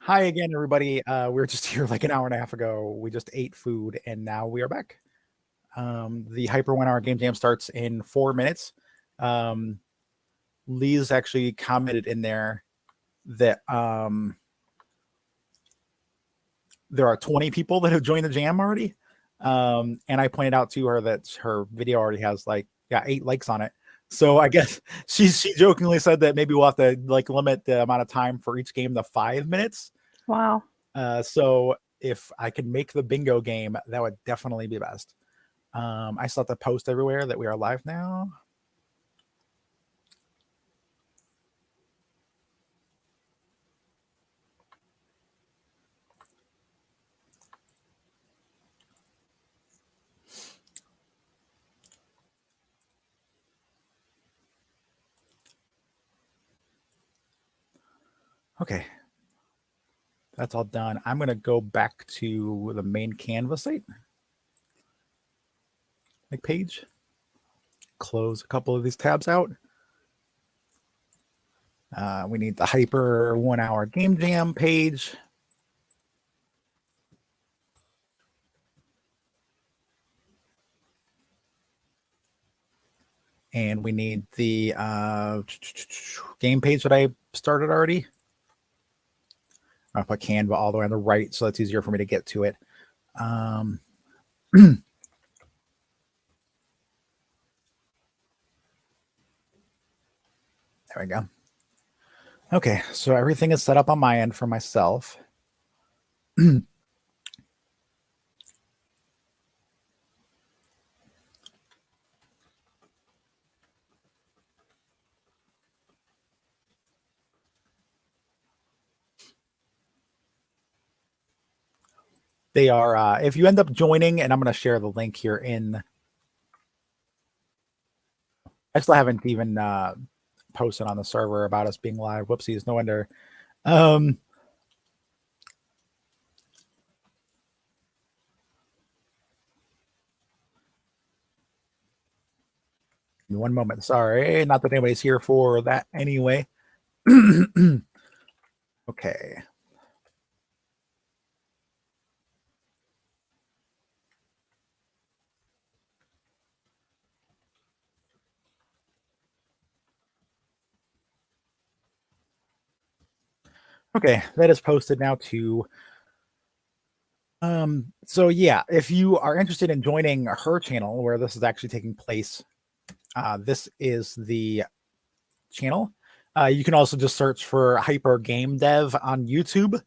Hi again, everybody. We were just here like an hour and a half ago. We just ate food and now we are back. The Hyper 1 hour game jam starts in 4 minutes. Um, Lee's actually commented in there that there are 20 people that have joined the jam already. And I pointed out to her that her video already has like 8 likes on it. So I guess she jokingly said that maybe we'll have to like limit the amount of time for each game to 5 minutes. Wow. So if I could make the bingo game, that would definitely be best. I still have to post everywhere that we are live now. Okay. That's all done. I'm going to go back to the main Canva site. Like page. Close a couple of these tabs out. We need the Hyper 1 hour game jam page. And we need the game page that I started already. I'll put Canva all the way on the right so it's easier for me to get to it. There we go. Okay, so everything is set up on my end for myself. They are, if you end up joining, and I'm going to share the link here in, I still haven't even posted on the server about us being live. Whoopsies, no wonder. One moment, sorry. Not that anybody's here for that anyway. Okay. Okay, that is posted now too. So yeah, if you are interested in joining her channel where this is actually taking place, this is the channel. You can also just search for Hyper Game Dev on YouTube,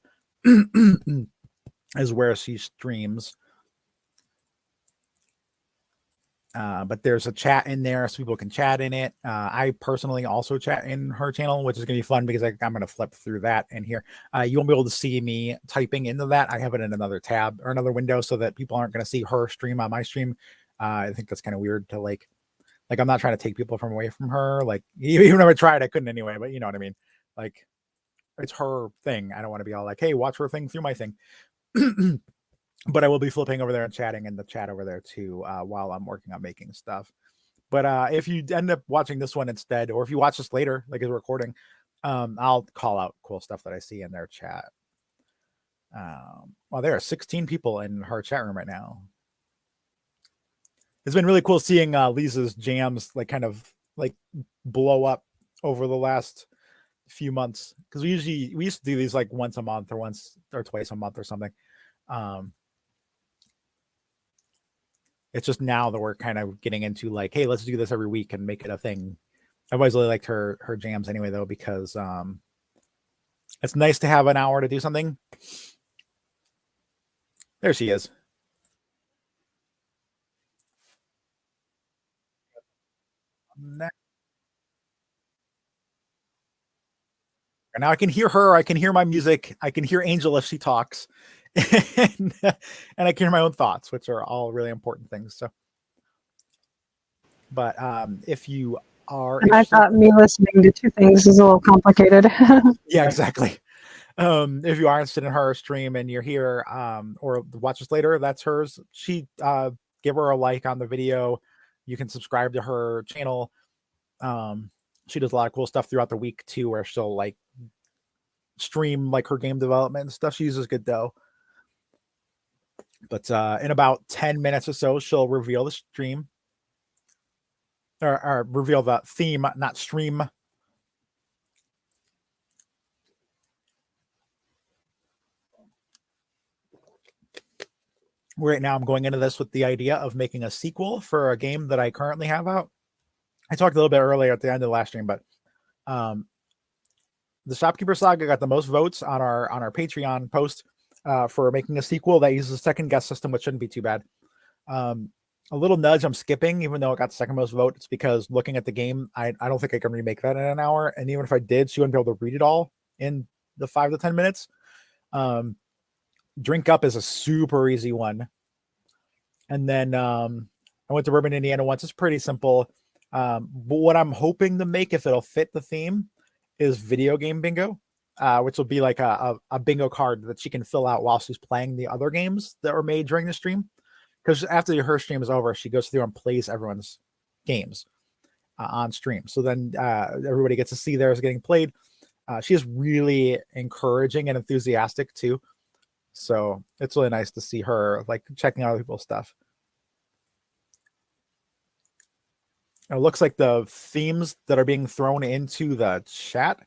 is where she streams. But there's a chat in there so people can chat in it. I personally also chat in her channel, which is going to be fun because I'm going to flip through that in here. You won't be able to see me typing into that. I have it in another tab or another window so that people aren't going to see her stream on my stream. I think that's kind of weird to like I'm not trying to take people from away from her. Like even if I tried, I couldn't anyway, but you know what I mean? Like it's her thing. I don't want to be all like, hey, watch her thing through my thing. But I will be flipping over there and chatting in the chat over there too while I'm working on making stuff. But if you end up watching this one instead, or if you watch this later, like as a recording, I'll call out cool stuff that I see in their chat. Well, there are 16 people in her chat room right now. It's been really cool seeing Lisa's jams like kind of like blow up over the last few months because we used to do these like once a month or once or twice a month or something. It's just now that we're kind of getting into like, hey, let's do this every week and make it a thing. I've always really liked her jams anyway, though, because it's nice to have an hour to do something. There she is. Now I can hear her. I can hear my music. I can hear Angel if she talks. and I can hear my own thoughts, which are all really important things. So, but if you are, and I thought me listening to two things is a little complicated. Yeah, exactly. If you are interested in her stream and you're here or watch us later, that's hers. She give her a like on the video. You can subscribe to her channel. She does a lot of cool stuff throughout the week too, where she'll like stream like her game development and stuff. She uses Godot. But in about 10 minutes or so, she'll reveal the stream or reveal the theme, not stream. Right now, I'm going into this with the idea of making a sequel for a game that I currently have out. I talked a little bit earlier at the end of the last stream, but the Shopkeeper Saga got the most votes on our Patreon post for making a sequel that uses a second guess system, which shouldn't be too bad. A little nudge I'm skipping, even though it got the second most vote. It's because looking at the game, I don't think I can remake that in an hour. And even if I did, she wouldn't be able to read it all in the 5 to 10 minutes. Drink Up is a super easy one. And then I went to Bourbon, Indiana once. It's pretty simple. But what I'm hoping to make, if it'll fit the theme, is video game bingo, which will be like a bingo card that she can fill out while she's playing the other games that were made during the stream. Because after her stream is over, she goes through and plays everyone's games on stream. So then everybody gets to see theirs getting played. She is really encouraging and enthusiastic too. So it's really nice to see her like checking out other people's stuff. It looks like the themes that are being thrown into the chat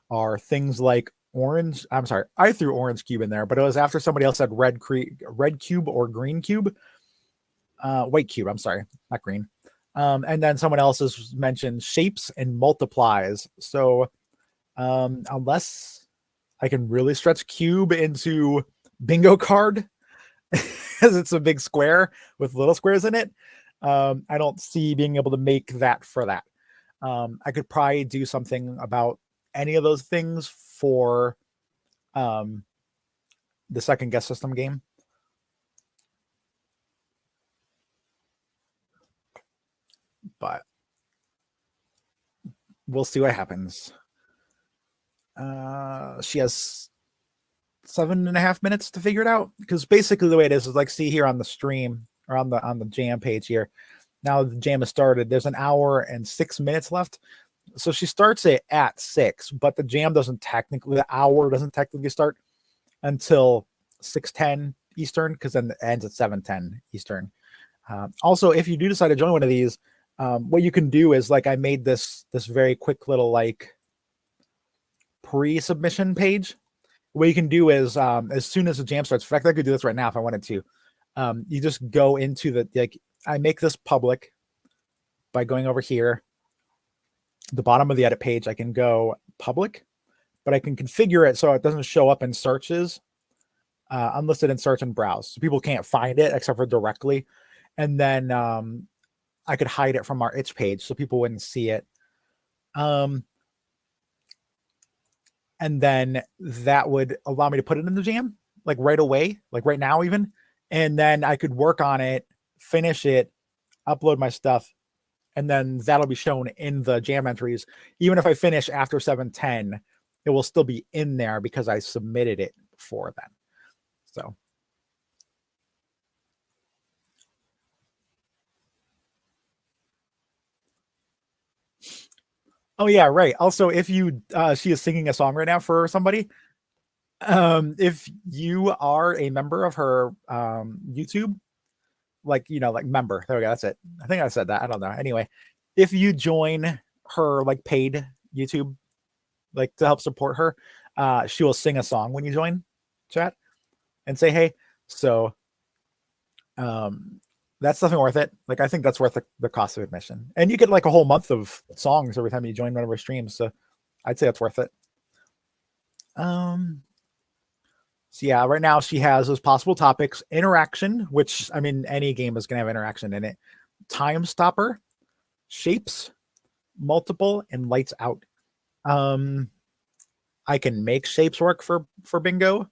are things like orange. I'm sorry, I threw orange cube in there, but it was after somebody else said red cube or green cube. White cube, I'm sorry, not green. And then someone else has mentioned shapes and multiplies. So unless I can really stretch cube into bingo card, because it's a big square with little squares in it, I don't see being able to make that for that. I could probably do something about any of those things for the second guess system game. But we'll see what happens. She has 7.5 minutes to figure it out, because basically the way it is like, see here on the stream or on the jam page here. Now the jam has started. There's an hour and 6 minutes left. So she starts it at 6, but the jam doesn't technically, the hour doesn't technically start until 6:10 Eastern, because then it ends at 7:10 Eastern. Also, if you do decide to join one of these, what you can do is, like, I made this very quick little like pre-submission page. What you can do is, as soon as the jam starts, in fact, I could do this right now if I wanted to. You just go into the, like, I make this public by going over here. The bottom of the edit page, I can go public, but I can configure it so it doesn't show up in searches, unlisted in search and browse. So people can't find it except for directly. And then I could hide it from our itch page so people wouldn't see it. And then that would allow me to put it in the jam, like right away, like right now even. And then I could work on it, finish it, upload my stuff, and then that'll be shown in the jam entries. Even if I finish after 7:10, it will still be in there because I submitted it before then. So. Oh yeah, right. Also, if you she is singing a song right now for somebody. If you are a member of her YouTube, like, like member, there we go, that's it. I think I said that. I don't know. Anyway, if you join her like paid YouTube, like to help support her, she will sing a song when you join chat and say hey. So that's definitely worth it. Like, I think that's worth the cost of admission, and you get like a whole month of songs every time you join one of her streams. So I'd say it's worth it. So yeah, right now she has those possible topics: interaction, which, I mean, any game is going to have interaction in it; time stopper, shapes, multiple, and lights out. I can make shapes work for bingo,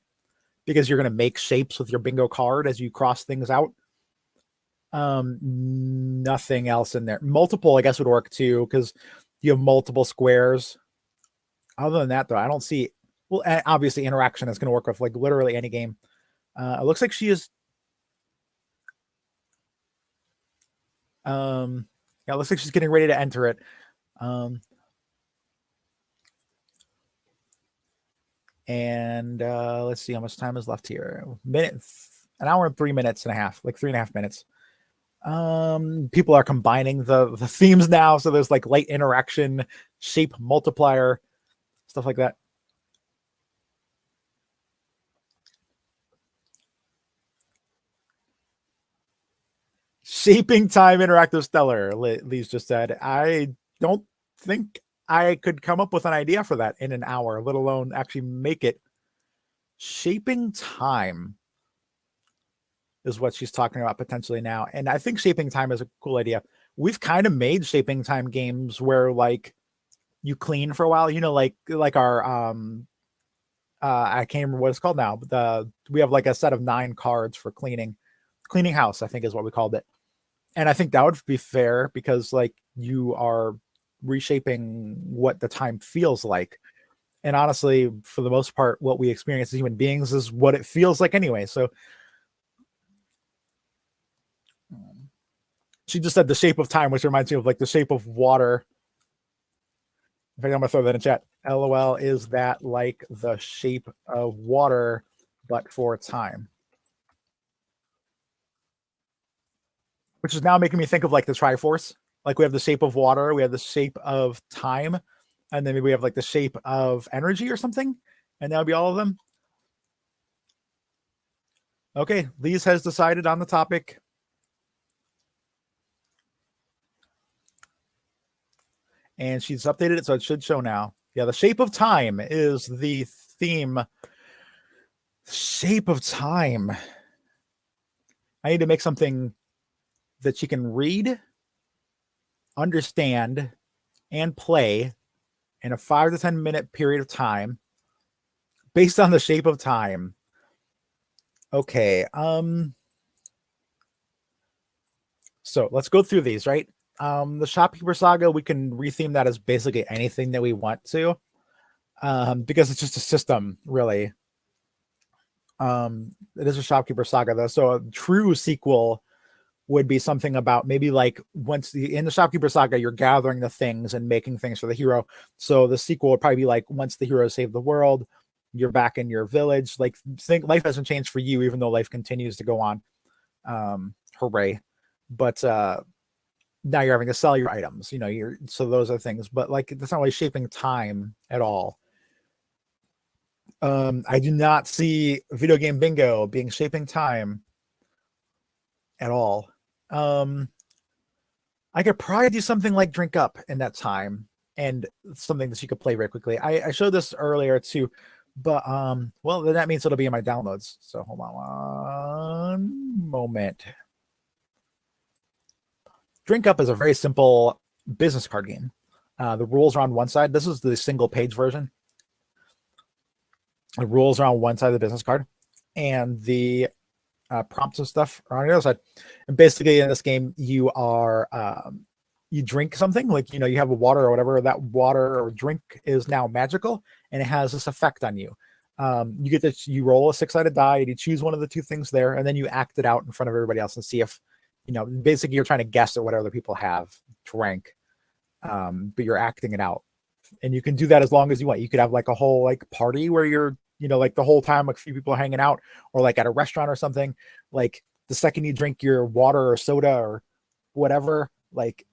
because you're going to make shapes with your bingo card as you cross things out. Nothing else in there. Multiple, I guess, would work too, because you have multiple squares. Other than that, though, I don't see. Well, obviously, interaction is going to work with like literally any game. It looks like she is. Yeah, it looks like she's getting ready to enter it. And let's see how much time is left here. An hour and 3 minutes and a half, like 3.5 minutes. People are combining the themes now, so there's like light interaction, shape multiplier, stuff like that. Shaping Time Interactive Stellar, Lee's just said. I don't think I could come up with an idea for that in an hour, let alone actually make it. Shaping Time is what she's talking about potentially now. And I think Shaping Time is a cool idea. We've kind of made Shaping Time games where like you clean for a while, like our I can't remember what it's called now, but we have like a set of 9 cards for cleaning house, I think is what we called it. And I think that would be fair because like you are reshaping what the time feels like. And honestly, for the most part, what we experience as human beings is what it feels like anyway. So she just said the shape of time, which reminds me of like the shape of water. In fact, I'm gonna throw that in chat. LOL, is that like the shape of water, but for time? Which is now making me think of like the Triforce. Like we have the shape of water, we have the shape of time, and then maybe we have like the shape of energy or something, and that would be all of them. Okay, Lise has decided on the topic. And she's updated it, so it should show now. Yeah, the shape of time is the theme. Shape of time. I need to make something that she can read, understand, and play in a 5 to 10 minute period of time based on the shape of time. Okay. So let's go through these, right? The Shopkeeper Saga, we can retheme that as basically anything that we want to, because it's just a system, really. It is a Shopkeeper Saga, though. So a true sequel would be something about maybe like in the Shopkeeper Saga, you're gathering the things and making things for the hero. So the sequel would probably be like once the hero saved the world, you're back in your village. Like think life hasn't changed for you, even though life continues to go on. Hooray! But now you're having to sell your items. So those are things. But like that's not really shaping time at all. I do not see video game bingo being shaping time at all. I could probably do something like drink up in that time and something that you could play very quickly. I showed this earlier too, but well, then that means it'll be in my downloads. So hold on one moment. Drink Up is a very simple business card game. The rules are on one side. This is the single page version. The rules are on one side of the business card, and the prompts and stuff are on the other side. And basically, in this game, you drink something like you have a water or whatever. That water or drink is now magical, and it has this effect on you. You roll a 6-sided die, and you choose one of the 2 things there, and then you act it out in front of everybody else and see if basically you're trying to guess at what other people have drank, but you're acting it out. And you can do that as long as you want. You could have like a whole like party where you're like the whole time like a few people are hanging out, or like at a restaurant or something. Like the second you drink your water or soda or whatever, like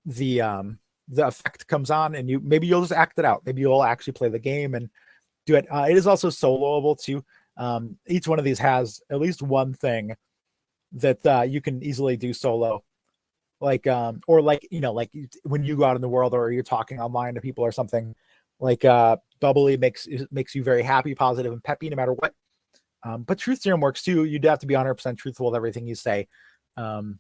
the effect comes on, and maybe you'll just act it out. Maybe you'll actually play the game and do it. It is also soloable too. Each one of these has at least one thing that you can easily do solo, like or like like when you go out in the world or you're talking online to people or something, like bubbly makes you very happy, positive, and peppy no matter what. But truth serum works too. You'd have to be 100% truthful with everything you say, and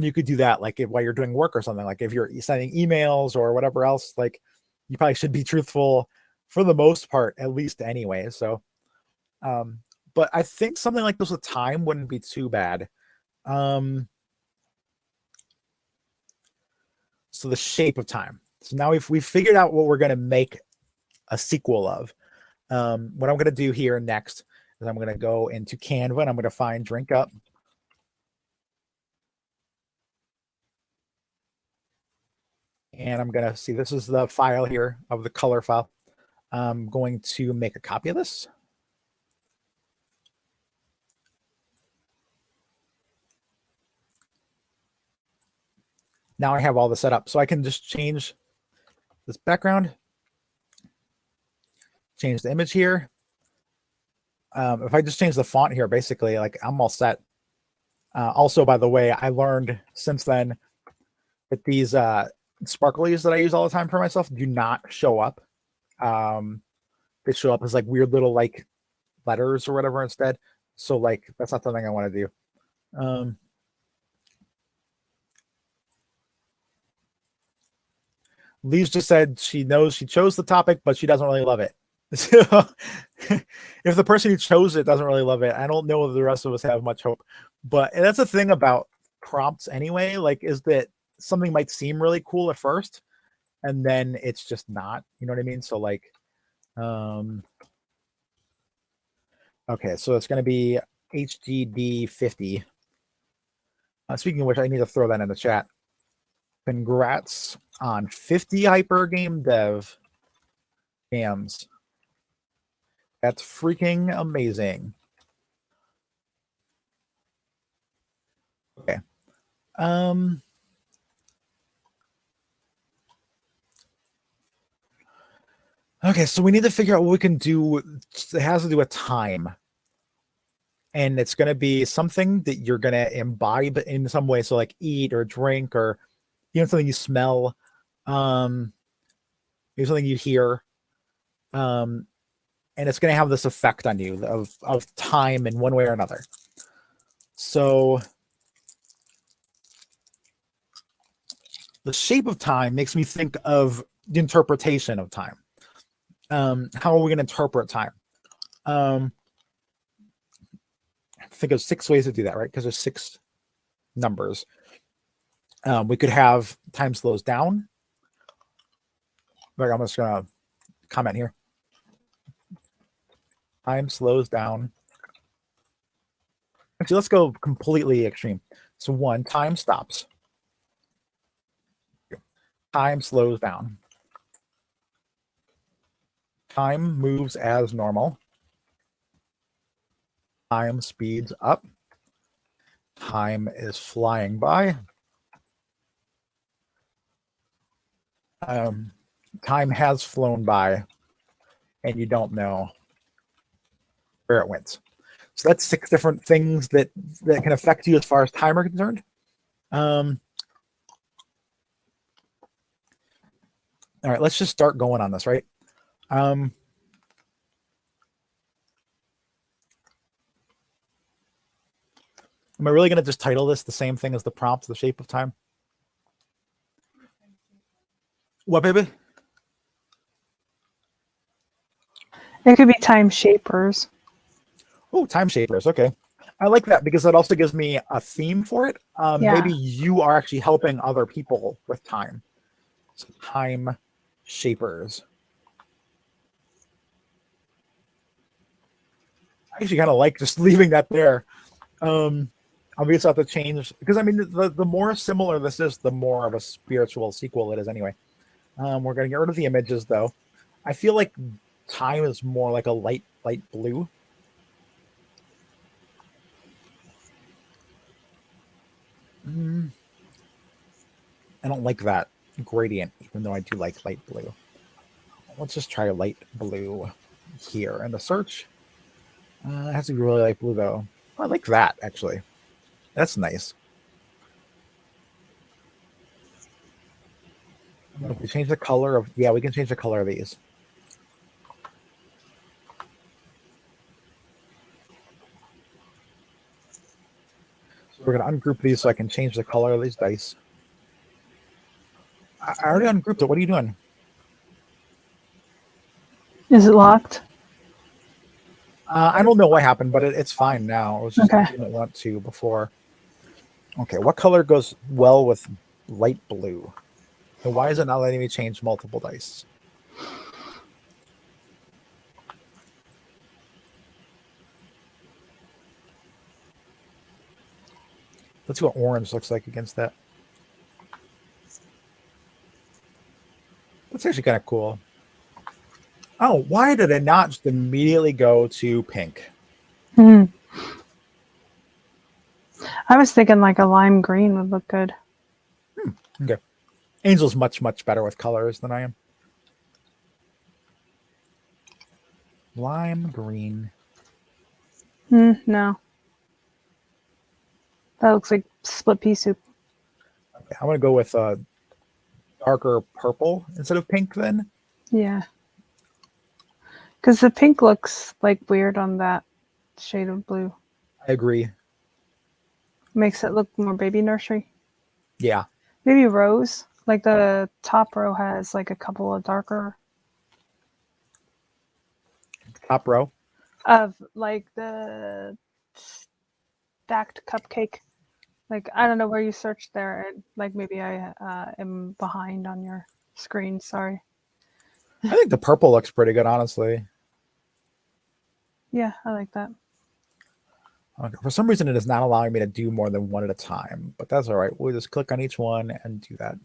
you could do that like while you're doing work or something. Like if you're sending emails or whatever else, like you probably should be truthful for the most part, at least anyway. So but I think something like this with time wouldn't be too bad. So the shape of time. So now we've figured out what we're going to make a sequel of. What I'm going to do here next is I'm going to go into Canva and I'm going to find Drink Up. And I'm going to see, this is the file here of the color file. I'm going to make a copy of this. Now I have all this set up, so I can just change this background, change the image here. If I just change the font here, basically, like I'm all set. Also, by the way, I learned since then that these sparklies that I use all the time for myself do not show up. They show up as like weird little like letters or whatever instead. So like that's not something I want to do. Lee's just said she knows she chose the topic, but she doesn't really love it. So if the person who chose it doesn't really love it, I don't know if the rest of us have much hope. But that's the thing about prompts anyway, like is that something might seem really cool at first, and then it's just not. You know what I mean? So like, okay, so it's going to be HGD 50. Speaking of which, I need to throw that in the chat. Congrats on 50 hyper game dev cams. That's freaking amazing. Okay. Okay, so we need to figure out what we can do. It has to do with time. And it's going to be something that you're going to imbibe in some way. So like eat or drink or something you smell, something you hear. And it's going to have this effect on you of time in one way or another. So the shape of time makes me think of the interpretation of time. How are we going to interpret time? Think of 6 ways to do that, right? Because there's 6 numbers. We could have time slows down. I'm just going to comment here. Time slows down. Actually, let's go completely extreme. So 1, time stops. Time slows down. Time moves as normal. Time speeds up. Time is flying by. Time has flown by, and you don't know where it went. So that's 6 different things that can affect you as far as time are concerned. All right, let's just start going on this, right? Am I really going to just title this the same thing as the prompt, the shape of time? What, baby? It could be Timeshapers. Oh, Timeshapers. Okay. I like that because that also gives me a theme for it. Yeah. Maybe you are actually helping other people with time. So Timeshapers. I actually kind of like just leaving that there. Obviously, I have to change because I mean, the more similar this is, the more of a spiritual sequel it is anyway. We're going to get rid of the images though. I feel like time is more like a light blue. I don't like that gradient, even though I do like light blue. Let's just try light blue here in the search. It has to be really light blue though. I like that actually. That's nice. If we change the color of, we can change the color of these. So we're going to ungroup these so I can change the color of these dice. I already ungrouped it. What are you doing? Is it locked? I don't know what happened, but it's fine now. It was just Okay. I didn't want to before. Okay, what color goes well with light blue? And why is it not letting me change multiple dice? Let's see what orange looks like against that. That's actually kind of cool. Oh, why did it not just immediately go to pink? Hmm. I was thinking like a lime green would look good. Okay. Angel's much better with colors than I am. Lime green. No, that looks like split pea soup. Okay, I'm gonna go with darker purple instead of pink then. Yeah, because the pink looks like weird on that shade of blue. I agree. Makes it look more baby nursery. Yeah. Maybe rose. Like the top row has like a couple of darker Top row. of like the stacked cupcake. Like I don't know where you searched there. Like maybe I am behind on your screen. Sorry. I think the purple looks pretty good, honestly. Yeah, I like that. Okay. For some reason, it is not allowing me to do more than one at a time, but that's all right. We'll just click on each one and do that.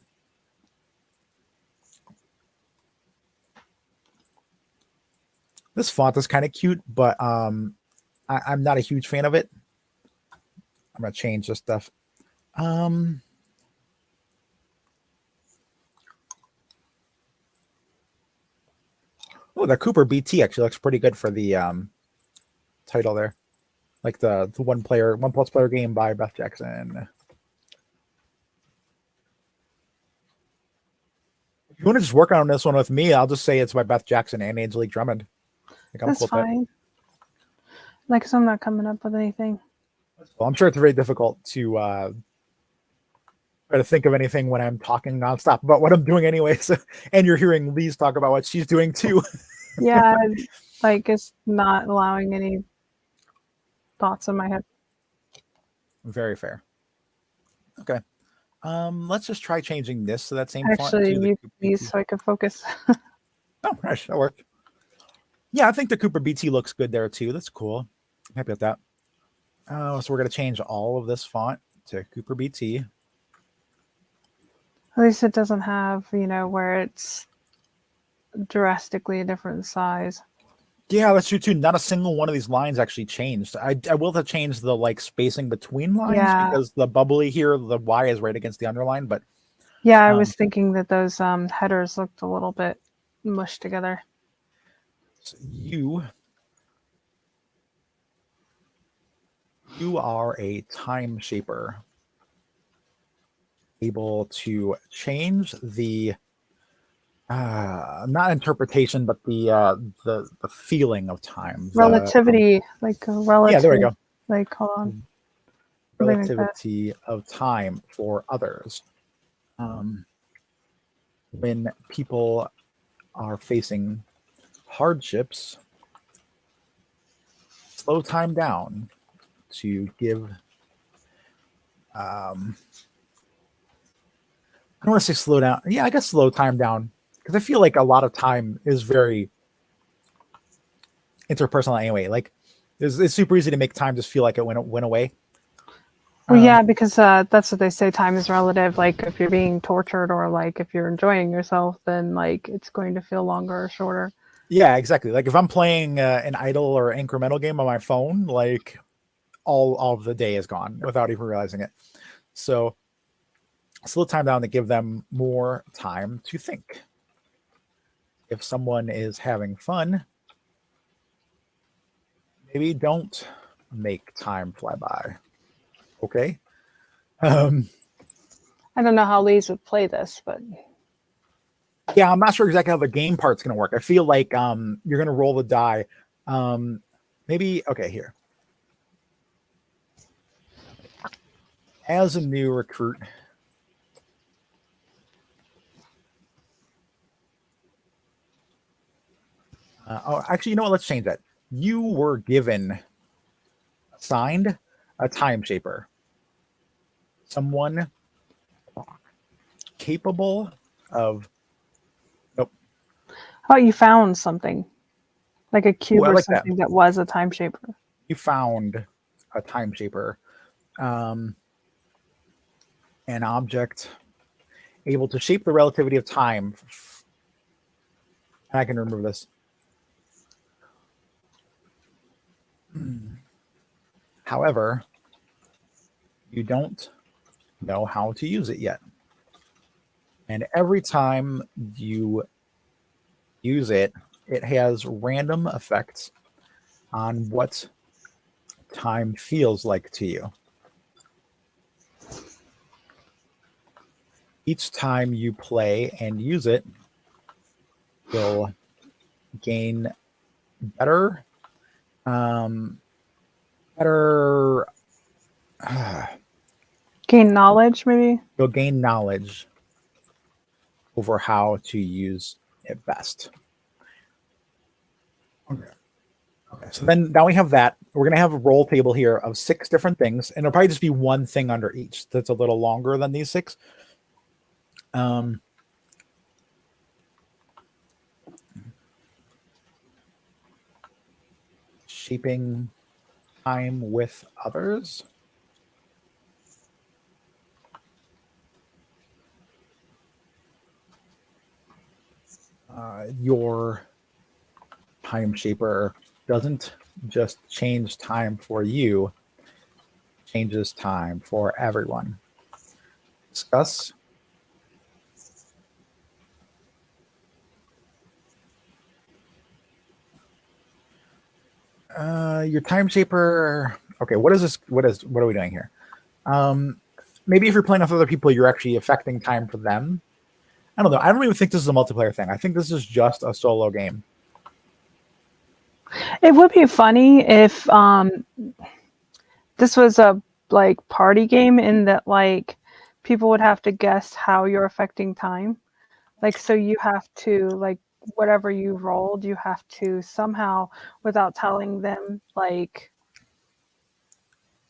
This font is kind of cute, but I'm not a huge fan of it. I'm gonna change this stuff. Oh, the Cooper BT actually looks pretty good for the title there, like the one plus player game by Beth Jackson. If you want to just work on this one with me, I'll just say it's by Beth Jackson and Angelique Drummond. Like, I'm That's cool with that. fine. Like, so I'm not coming up with anything. Well, I'm sure it's very difficult to try to think of anything when I'm talking nonstop about what I'm doing anyways. And you're hearing Lise talk about what she's doing too. Yeah, like it's not allowing any thoughts in my head. Very fair. Okay. Let's just try changing this to that same font Actually, to the mute Cooper these BT. so I can focus. Oh, gosh, that worked. Yeah, I think the Cooper BT looks good there too. That's cool. I'm happy with that. So we're going to change all of this font to Cooper BT. At least it doesn't have, where it's drastically a different size. Yeah, that's true too. Not a single one of these lines actually changed. I will have to change the like spacing between lines Yeah. because the bubbly here, the Y is right against the underline. But Yeah, I was thinking that those headers looked a little bit mushed together. so you are a time shaper, able to change the not interpretation, but the feeling of time. Relativity, like a relative. Yeah, there we go. Like, hold on. Something like that. Relativity of time for others. When people are facing hardships, slow time down to give. I don't want to say slow down. Yeah, I guess slow time down because I feel like a lot of time is very interpersonal anyway. Like it's super easy to make time just feel like it went away. Well, yeah, because that's what they say. Time is relative. Like, if you're being tortured or like if you're enjoying yourself, then like it's going to feel longer or shorter. Yeah, exactly. Like if I'm playing an idle or incremental game on my phone, like all of the day is gone without even realizing it. So slow time down to give them more time to think. If someone is having fun, maybe don't make time fly by. Okay. I don't know how Lise would play this, but Yeah, I'm not sure exactly how the game part's going to work. I feel like you're going to roll the die. Maybe, okay, here. As a new recruit, actually, you know what? Let's change that. You were assigned a time shaper, someone capable of. Nope. how about you found something like a cube Ooh, I or like that. something that was a time shaper? You found a time shaper, an object able to shape the relativity of time. I can remove this. However, you don't know how to use it yet. And every time you use it, it has random effects on what time feels like to you. Each time you play and use it, you'll gain better, better. Gain knowledge, maybe. You'll gain knowledge over how to use it best. Okay. Okay. So then now we have that. We're going to have a roll table here of 6 different things, and it'll probably just be one thing under each that's a little longer than these 6. Shaping time with others. Your time shaper doesn't just change time for you, changes time for everyone. Discuss. Your time shaper. Okay, what is this? What are we doing here? Maybe if you're playing with other people, you're actually affecting time for them. I don't know. I don't even think this is a multiplayer thing. I think this is just a solo game. It would be funny if this was a like party game in that like people would have to guess how you're affecting time. Like so you have to like whatever you rolled, you have to somehow without telling them like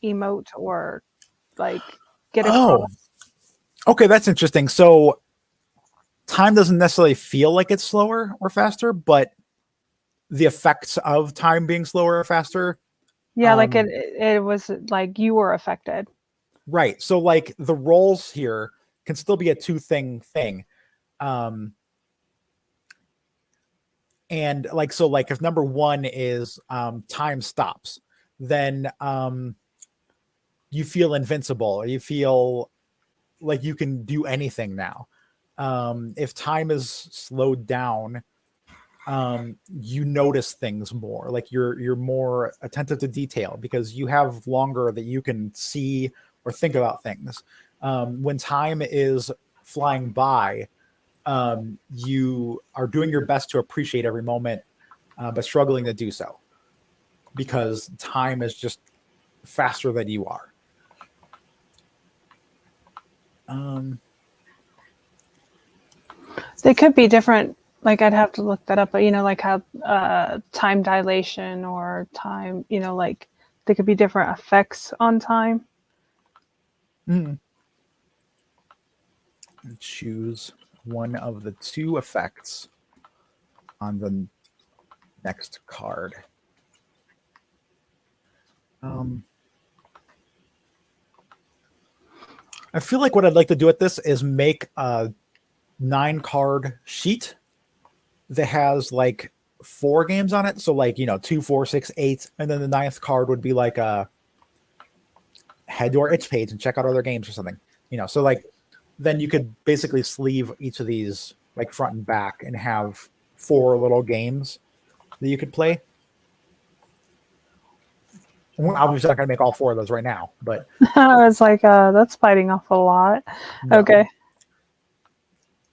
emote or like get across. Okay, that's interesting. So time doesn't necessarily feel like it's slower or faster, but the effects of time being slower or faster. Yeah, like it was like you were affected. Right. So like the rolls here can still be a 2-thing thing. And like so like if number 1 is time stops, then you feel invincible, or you feel like you can do anything now. If time is slowed down, you notice things more. Like you're more attentive to detail because you have longer that you can see or think about things. When time is flying by, you are doing your best to appreciate every moment, but struggling to do so because time is just faster than you are. They could be different. Like I'd have to look that up, but you know, like how time dilation or time, you know, like there could be different effects on time. Choose one of the 2 effects on the next card. I feel like what I'd like to do with this is make a 9-card sheet that has like 4 games on it. So like, 2, 4, 6, 8, and then the 9th card would be like a head to our itch page and check out other games or something. So like then you could basically sleeve each of these like front and back and have 4 little games that you could play. We're obviously not going to make all 4 of those right now, but I was like, that's biting off a lot. no. Okay.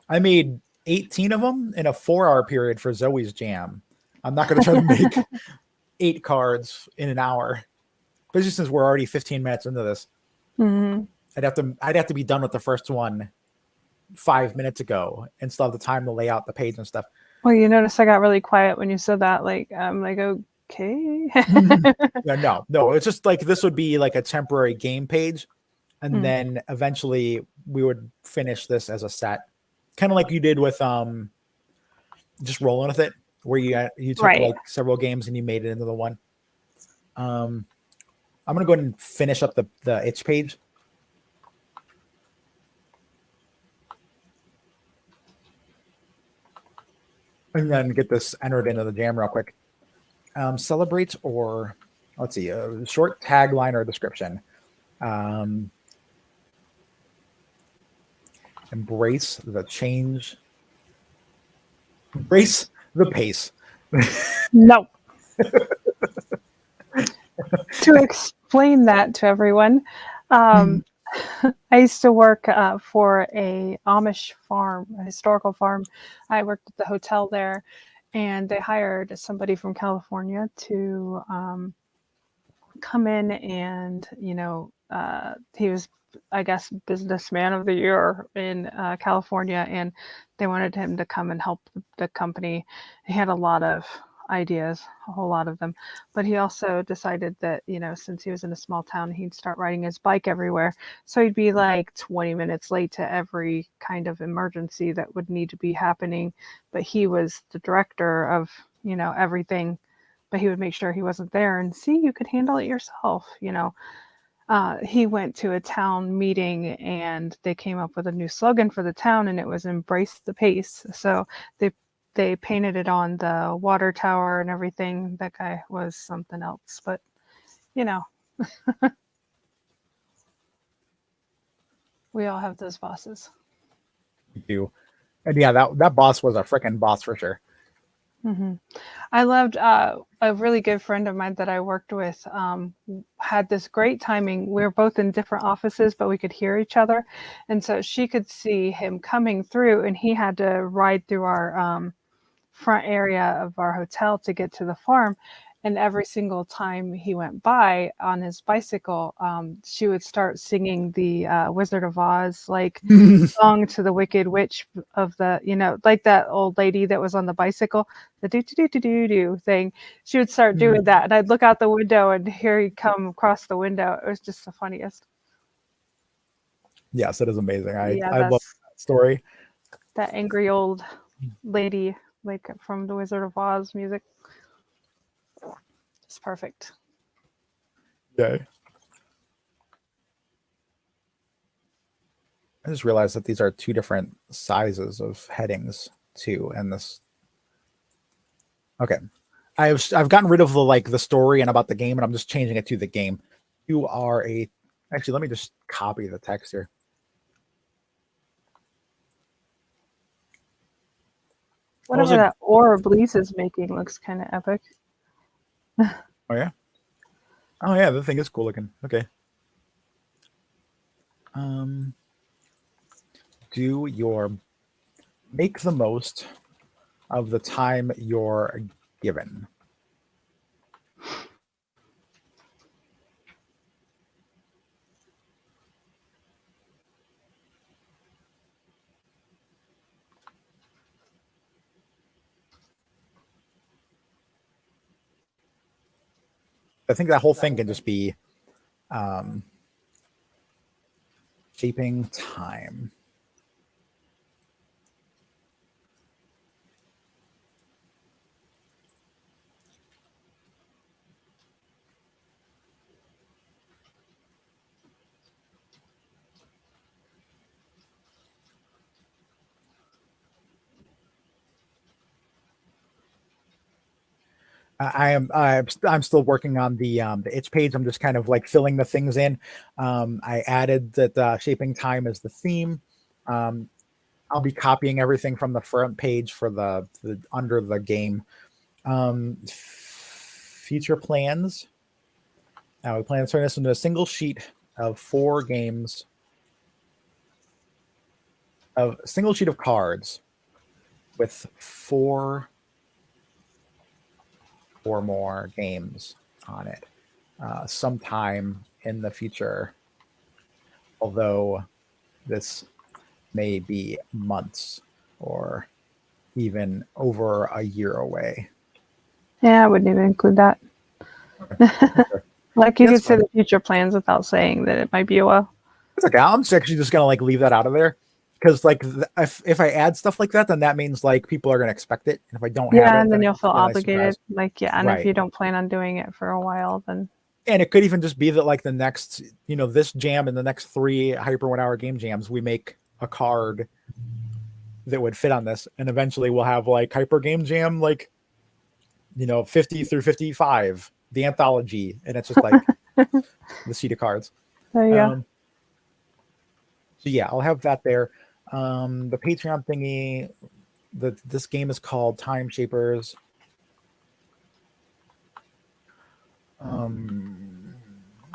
I made 18 of them in a 4-hour period for Zoe's Jam. I'm not going to try to make 8 cards in an hour, especially since we're already 15 minutes into this. Mm-hmm. I'd have to be done with the first one 5 minutes ago and still have the time to lay out the page and stuff. Well, you notice I got really quiet when you said that. Like, I'm like, okay. No. It's just like this would be like a temporary game page, and then eventually we would finish this as a set, kind of like you did with just rolling with it, where you took Right. like several games and you made it into the one. I'm gonna go ahead and finish up the itch page. And then get this entered into the jam real quick. Celebrate or let's see, a short tagline or description. Um, embrace the change. Embrace the pace. No. To explain that to everyone, um, I used to work for a Amish farm, a historical farm. I worked at the hotel there, and they hired somebody from California to come in and, he was, I guess, businessman of the year in California, and they wanted him to come and help the company. He had a lot of ideas, a whole lot of them, but he also decided that, since he was in a small town, he'd start riding his bike everywhere. So he'd be like 20 minutes late to every kind of emergency that would need to be happening. But he was the director of, everything, but he would make sure he wasn't there and see, you could handle it yourself. He went to a town meeting and they came up with a new slogan for the town, and it was embrace the pace. So they painted it on the water tower and everything. That guy was something else, but you know, we all have those bosses. Do. And yeah, that boss was a freaking boss for sure. Mm-hmm. I loved a really good friend of mine that I worked with had this great timing. We were both in different offices, but we could hear each other. And so she could see him coming through, and he had to ride through our front area of our hotel to get to the farm. And every single time he went by on his bicycle, she would start singing the Wizard of Oz, like song to the Wicked Witch of the, like that old lady that was on the bicycle, the do do do do do do thing. She would start doing that, and I'd look out the window and here he'd come across the window. It was just the funniest. Yes, it is amazing. Yeah, I love that's that story. that angry old lady, like from the Wizard of Oz music. It's perfect. Yeah. I just realized that these are two different sizes of headings too, and this. Okay, I've gotten rid of the story and about the game, and I'm just changing it to the game. You are a. Actually, let me just copy the text here. Whatever that orb Lisa's making looks kind of epic. Oh yeah. Oh yeah, the thing is cool looking. Okay. Make the most of the time you're given. I think that whole thing can just be shaping time. I'm still working on the itch page. I'm just kind of like filling the things in. I added that shaping time is the theme. I'll be copying everything from the front page for the under the game. Future plans. We plan to turn this into a single sheet of 4 games. A single sheet of cards with 4 or more games on it sometime in the future, although this may be months or even over a year away. Yeah, I wouldn't even include that. Okay. Like you could say the future plans without saying that it might be a while. It's okay. I'm actually just gonna leave that out of there, because if I add stuff like that, then that means people are gonna expect it, and if I don't have it, and then you'll feel obligated. And right. If you don't plan on doing it for a while, then. And it could even just be that the next, this jam and the next 3 Hyper 1 Hour game jams, we make a card that would fit on this, and eventually we'll have Hyper Game Jam 50 through 55, the anthology, and it's just like the sheet of cards. There you go. So yeah, I'll have that there. The Patreon thingy, this game is called Timeshapers.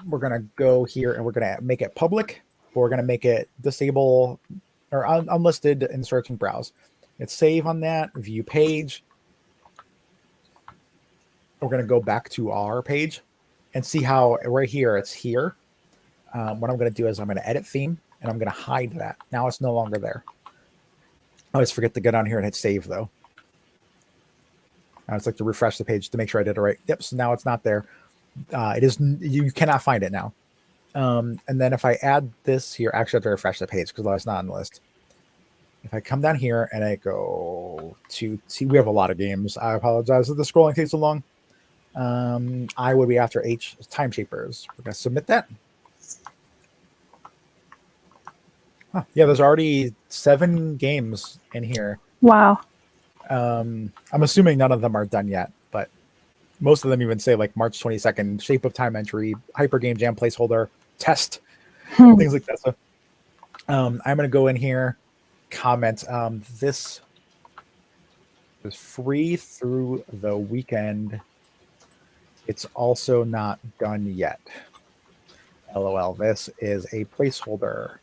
We're gonna go here and we're gonna make it public. We're gonna make it disable or unlisted in search and browse. Hit save on that, view page. We're gonna go back to our page and see how right here it's here. What I'm gonna do is I'm gonna edit theme and I'm gonna hide that. Now it's no longer there. I always forget to get on here and hit save though. I always like to refresh the page to make sure I did it right. Yep, so now it's not there. It is, you cannot find it now. And then if I add this here, actually I have to refresh the page because it's not on the list. If I come down here and I go to see, we have a lot of games. I apologize if the scrolling takes so long. I would be after Timeshapers. We're gonna submit that. Huh, yeah, there's already 7 games in here. Wow. I'm assuming none of them are done yet, but most of them even say like March 22nd, shape of time entry, hyper game jam placeholder, test, things like that. So I'm going to go in here, comment. This is free through the weekend. It's also not done yet. LOL. This is a placeholder.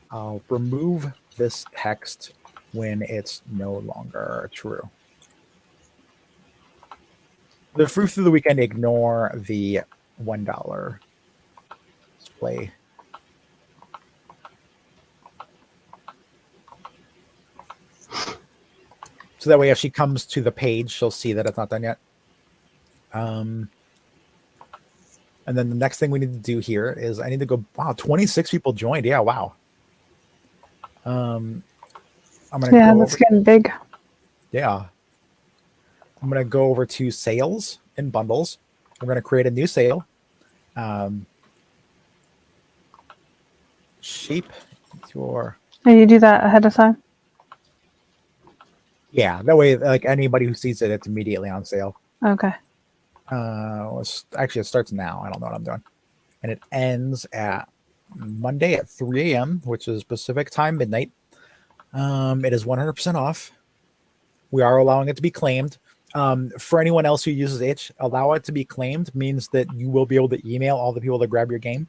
I'll remove this text when it's no longer true. The free through the weekend, ignore the $1 display. So that way, if she comes to the page, she'll see that it's not done yet. And then the next thing we need to do here is I need to go, wow, 26 people joined. Yeah, wow. I'm going to that's getting big. Yeah. I'm going to go over to sales and bundles. We're going to create a new sale. Shape your... And you do that ahead of time? Yeah, that way, like anybody who sees it, it's immediately on sale. Okay. Actually, it starts now. I don't know what I'm doing. And it ends at Monday at 3 a.m., which is Pacific time, midnight. It is 100% off. We are allowing it to be claimed. For anyone else who uses itch, allow it to be claimed means that you will be able to email all the people that grab your game.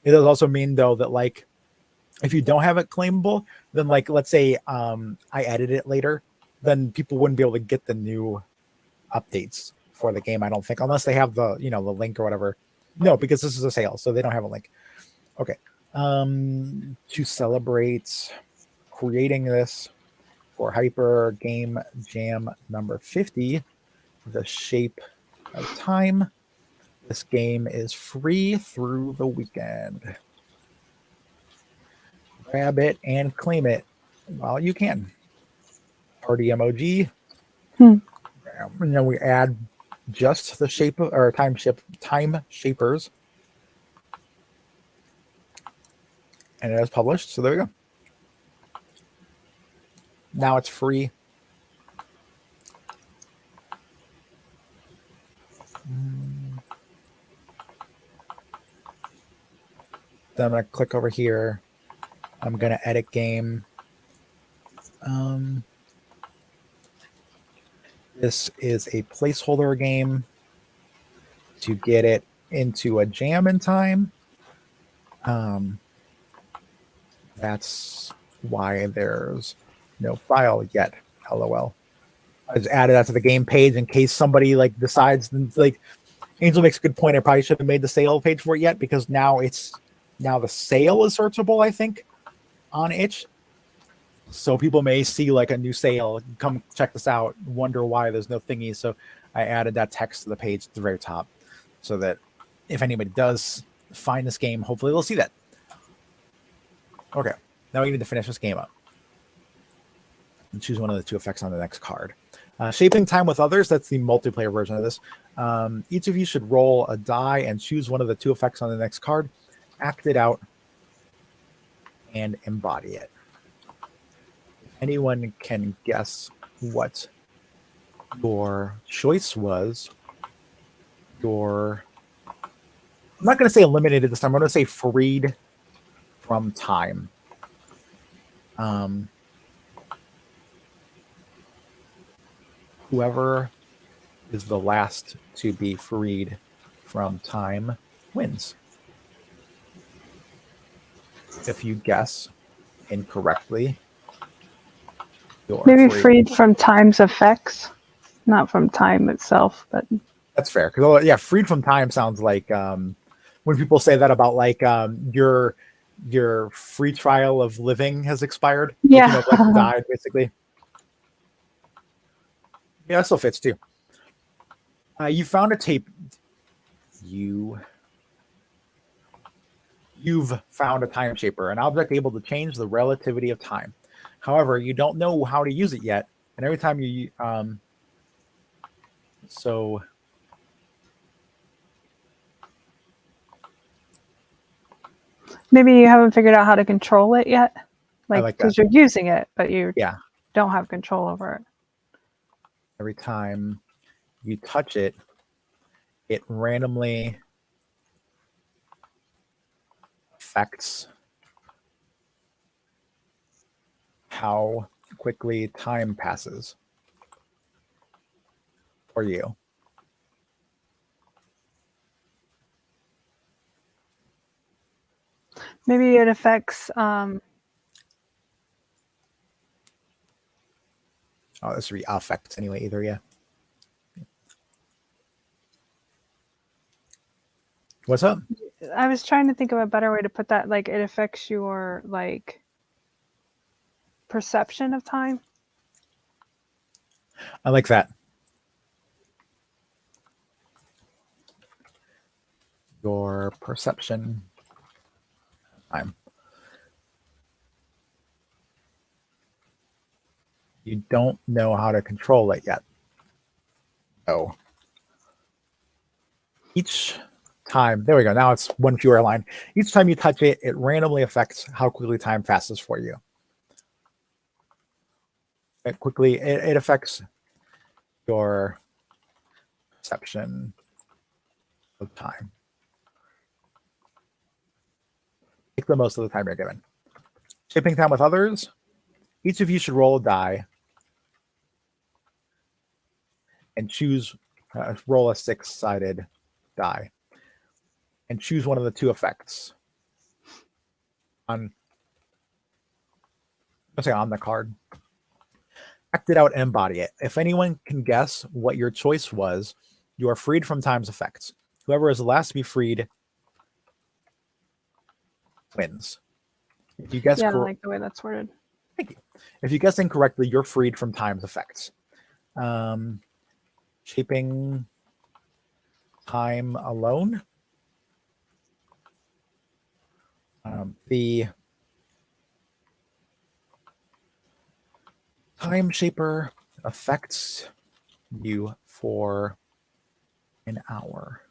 It does also mean though that like if you don't have it claimable, then like let's say I edit it later, then people wouldn't be able to get the new updates for the game, I don't think, unless they have the the link or whatever. No, because this is a sale, so they don't have a link. Okay. To celebrate creating this for Hyper Game Jam number 50, the shape of time. This game is free through the weekend. Grab it and claim it while you can. Party emoji. And then we add just the shape of or time shapers. And it is published. So there we go. Now it's free. Then I'm going to click over here. I'm going to edit game. This is a placeholder game to get it into a jam in time. That's why there's no file yet. LOL. I just added that to the game page in case somebody like decides like Angel makes a good point. I probably should have made the sale page for it yet because now the sale is searchable, I think, on itch. So people may see like a new sale, come check this out, wonder why there's no thingy. So I added that text to the page at the very top so that if anybody does find this game, hopefully they'll see that. Okay, now we need to finish this game up. And choose one of the 2 effects on the next card. Shaping time with others, that's the multiplayer version of this. Each of you should roll a die and choose one of the 2 effects on the next card, act it out, and embody it. Anyone can guess what your choice was your, I'm not going to say eliminated this time. I'm going to say freed from time. Whoever is the last to be freed from time wins. If you guess incorrectly, you're Maybe free. freed from time's effects, not from time itself, but That's fair. Because yeah, freed from time sounds like when people say that about like your free trial of living has expired. Like, yeah. like you died basically. Yeah, that still fits too. You found a tape. You've found a time shaper, an object able to change the relativity of time. However, you don't know how to use it yet, and every time you so Maybe you haven't figured out how to control it yet. I Like, like that. because you're using it, but you Yeah, don't have control over it. every time you touch it, it randomly affects how quickly time passes for you. Maybe it affects. Oh, this would be affects anyway, either, yeah. What's up? I was trying to think of a better way to put that. Like, it affects your like perception of time. I like that. Your perception time. You don't know how to control it yet. Oh. Each time, there we go. Now it's one fewer line. Each time you touch it, it randomly affects how quickly time passes for you. It affects your perception of time. Make the most of the time you're given. Shipping time with others. Each of you should roll a die and choose, roll a 6-sided die and choose one of the two effects on, let's say, on the card. Act it out and embody it. If anyone can guess what your choice was, you are freed from time's effects. Whoever is the last to be freed wins. If you guess Yeah, I like the way that's worded. Thank you. If you guess incorrectly, you're freed from time's effects. Shaping time alone. The time shaper affects you for an hour.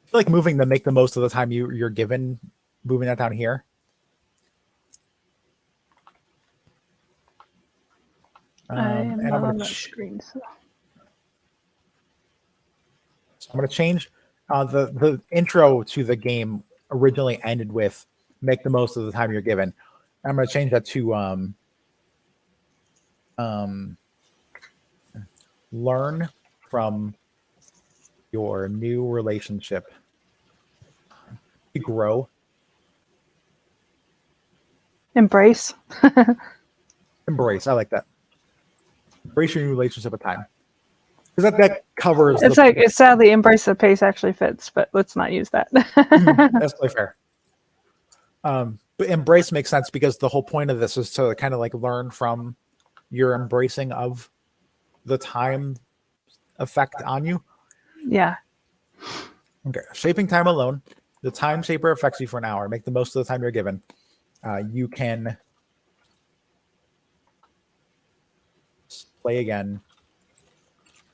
I feel like moving to make the most of the time you're given, moving that down here. I am And not on that screen, so I'm going to change the intro to the game originally ended with make the most of the time you're given. I'm going to change that to learn from your new relationship. You grow. embrace. Embrace. I like that. Embrace your new relationship with time. Because that covers It's like it's sadly embrace the pace actually fits, but let's not use that. That's totally fair. But embrace makes sense because the whole point of this is to kind of like learn from your embracing of the time effect on you. Yeah. Okay. Shaping time alone. The time shaper affects you for an hour. Make the most of the time you're given. You can play again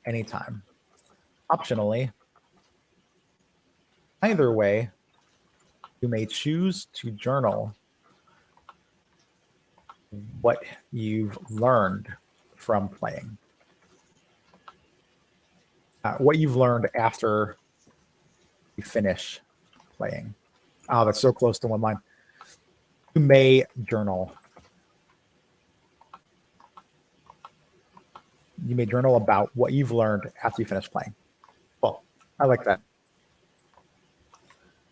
anytime. Optionally, either way, You may choose to journal what you've learned from playing. What you've learned after you finish playing. Oh, that's so close to one line. You may journal. You may journal about what you've learned after you finish playing. Well, I like that.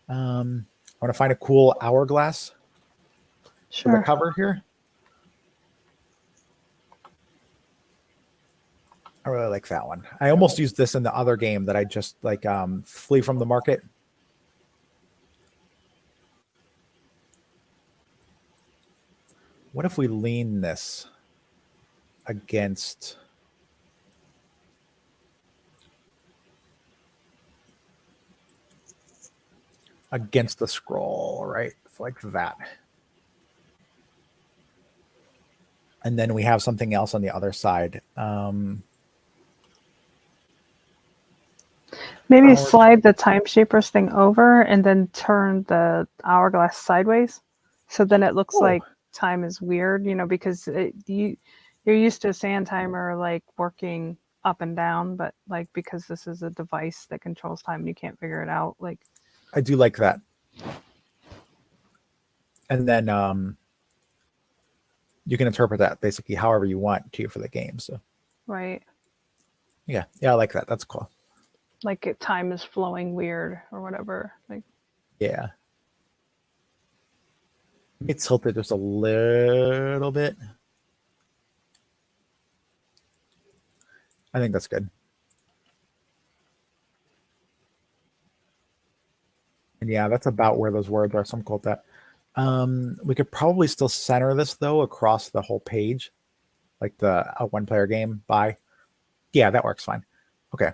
I want to find a cool hourglass for the cover here. I really like that one. I almost used this in the other game that I just like, Flee from the Market. What if we lean this against the scroll, right? It's like that. And then we have something else on the other side. Maybe slide the Timeshapers thing over and then turn the hourglass sideways. So then it looks like time is weird, because you're used to a sand timer like working up and down, but like because this is a device that controls time and you can't figure it out. Like, I do like that. And then you can interpret that basically however you want to for the game. So right. Yeah, I like that. That's cool. Like time is flowing weird or whatever. Like, yeah. It's tilted just a little bit. I think that's good. And yeah, that's about where those words are. So I'm cool with that. We could probably still center this though across the whole page, like the one player game by. Yeah, that works fine. Okay.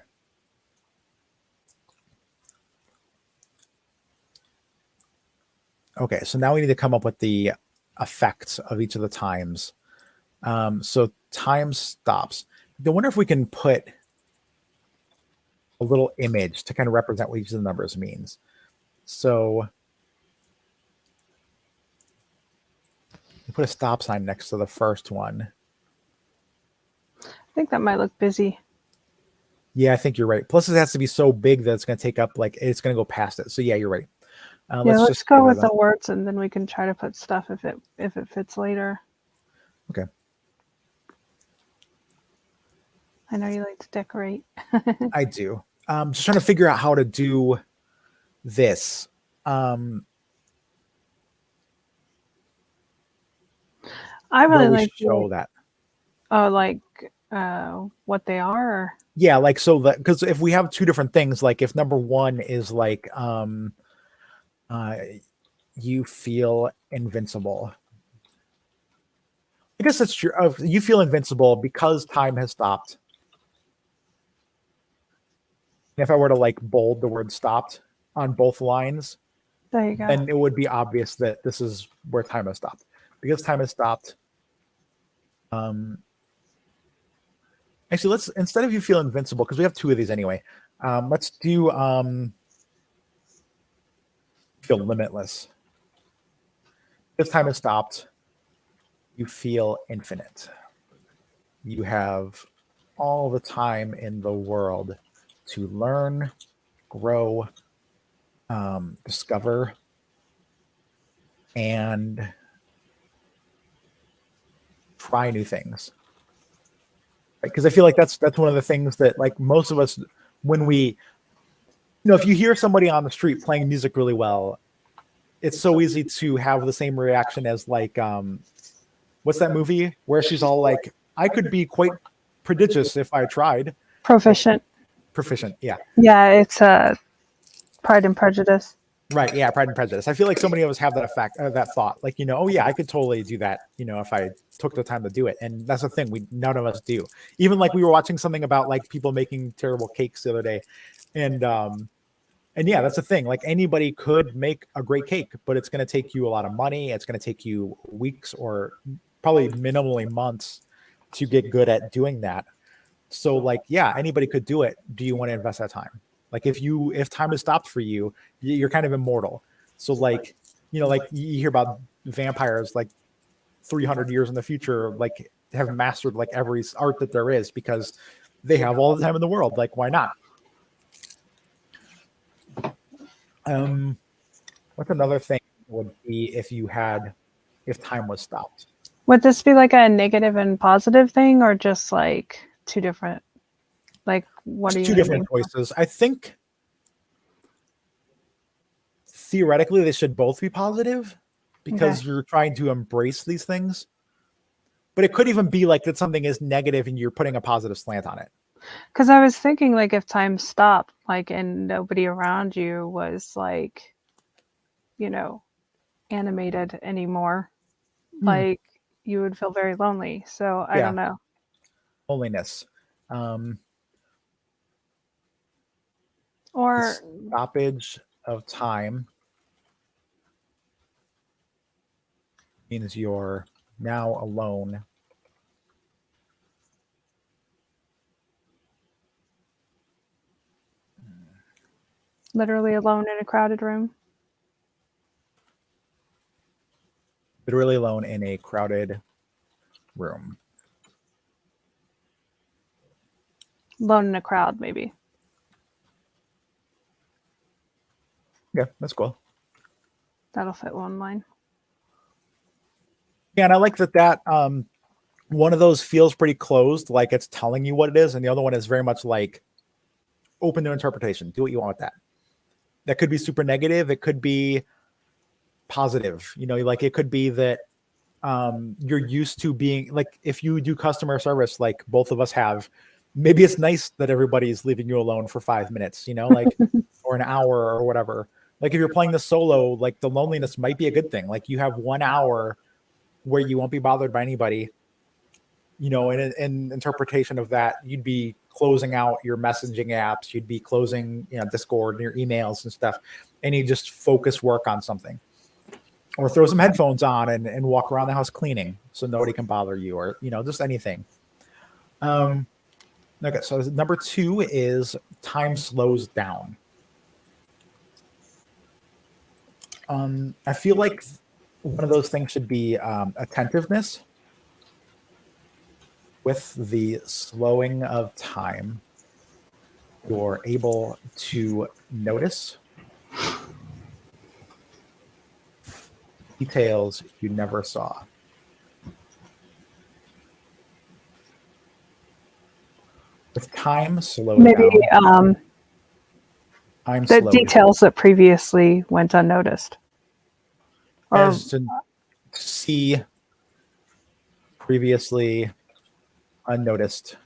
Okay, so now we need to come up with the effects of each of the times. So time stops. I wonder if we can put a little image to kind of represent what each of the numbers means. So you put a stop sign next to the first one. I think that might look busy. Yeah, I think you're right. Plus, it has to be so big that it's going to take up, like, it's going to go past it. So yeah, you're right. Let's just go with the words, and then we can try to put stuff if it fits later. Okay. I know you like to decorate. I do. Just trying to figure out how to do this. I really like to show that. Oh, like what they are? Or? Yeah, like so that because if we have two different things, like if number one is like you feel invincible. I guess that's true. You feel invincible because time has stopped. If I were to like bold the word stopped on both lines, there you go. Then it would be obvious that this is where time has stopped. Because time has stopped. Actually, let's, instead of you feel invincible, because we have two of these anyway, let's do feel limitless. Because time has stopped, you feel infinite. You have all the time in the world to learn, grow, discover, and try new things. Because I feel like that's one of the things that like most of us, when we, if you hear somebody on the street playing music really well, it's so easy to have the same reaction as like, what's that movie where she's all like, I could be quite prodigious if I tried. Proficient. Proficient, yeah. Yeah, it's Pride and Prejudice. Right, yeah, Pride and Prejudice. I feel like so many of us have that effect, that thought, like, oh yeah, I could totally do that, if I took the time to do it. And that's the thing, none of us do. Even like we were watching something about like people making terrible cakes the other day, and yeah, that's the thing. Like anybody could make a great cake, but it's going to take you a lot of money. It's going to take you weeks or probably minimally months to get good at doing that. So like, yeah, anybody could do it. Do you want to invest that time? Like if time is stopped for you, you're kind of immortal. So like, like you hear about vampires like 300 years in the future, like have mastered like every art that there is because they have all the time in the world. Like, why not? What's another thing would be if time was stopped? Would this be like a negative and positive thing, or just like two different? Like, what are There's you two different thinking? choices. I think theoretically they should both be positive Okay. because you're trying to embrace these things. But it could even be like that something is negative and you're putting a positive slant on it. Because I was thinking, like, if time stopped, like, and nobody around you was like, you know, animated anymore, like, you would feel very lonely. So I Yeah, don't know. loneliness. Um, the Or stoppage of time means you're now alone. literally alone in a crowded room. Literally alone in a crowded room. Alone in a crowd, maybe. Yeah, that's cool. That'll fit one line. Yeah, and I like that one of those feels pretty closed, like it's telling you what it is, and the other one is very much like open to interpretation. Do what you want with that. That could be super negative. It could be positive. Like it could be that you're used to being like, if you do customer service, like both of us have, maybe it's nice that everybody's leaving you alone for 5 minutes, like, or an hour or whatever. Like if you're playing the solo, like the loneliness might be a good thing. Like you have 1 hour where you won't be bothered by anybody, in interpretation of that, you'd be closing out your messaging apps, you'd be closing, Discord and your emails and stuff, and you just focus work on something. Or throw some headphones on and walk around the house cleaning so nobody can bother you, or just anything. Okay, so number 2 is time slows down. I feel like one of those things should be attentiveness. With the slowing of time, you're able to notice details you never saw. With time slowed Maybe down, I'm the slowed details that previously went unnoticed. Or as to see previously unnoticed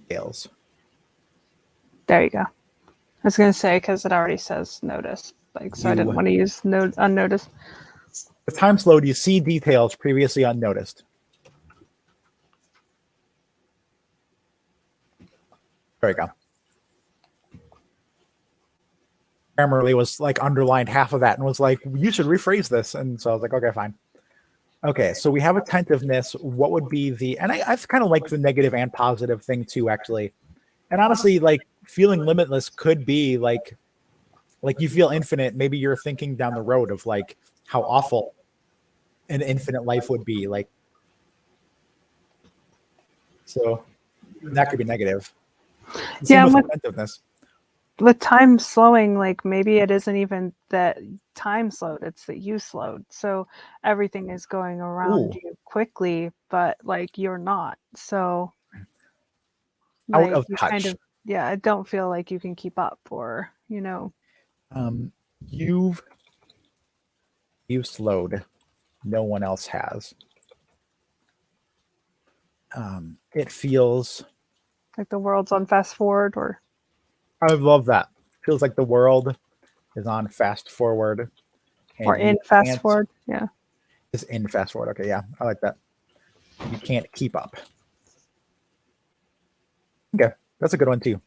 details. there you go. I was going to say, because it already says notice. Like, so I didn't want to use unnoticed. With time slowed, you see details previously unnoticed. There you go. Grammarly was like underlined half of that and was like, you should rephrase this. And so I was like, okay, fine. Okay, so we have attentiveness. What would be and I kind of like the negative and positive thing too, actually. And honestly, like feeling limitless could be like you feel infinite. Maybe you're thinking down the road of like how awful an infinite life would be. Like, so that could be negative. Same with attentiveness. With time slowing, like maybe it isn't even that time slowed, it's that you slowed. So everything is going around you quickly, but like you're not. So Out like of you touch. kind of, yeah, I don't feel like you can keep up, or You've slowed. No one else has. It feels like the world's on fast forward, or I love that. Feels like the world is on fast forward. or in fast forward. Yeah. Is in fast forward. Okay, yeah, I like that. You can't keep up. Okay, that's a good one too.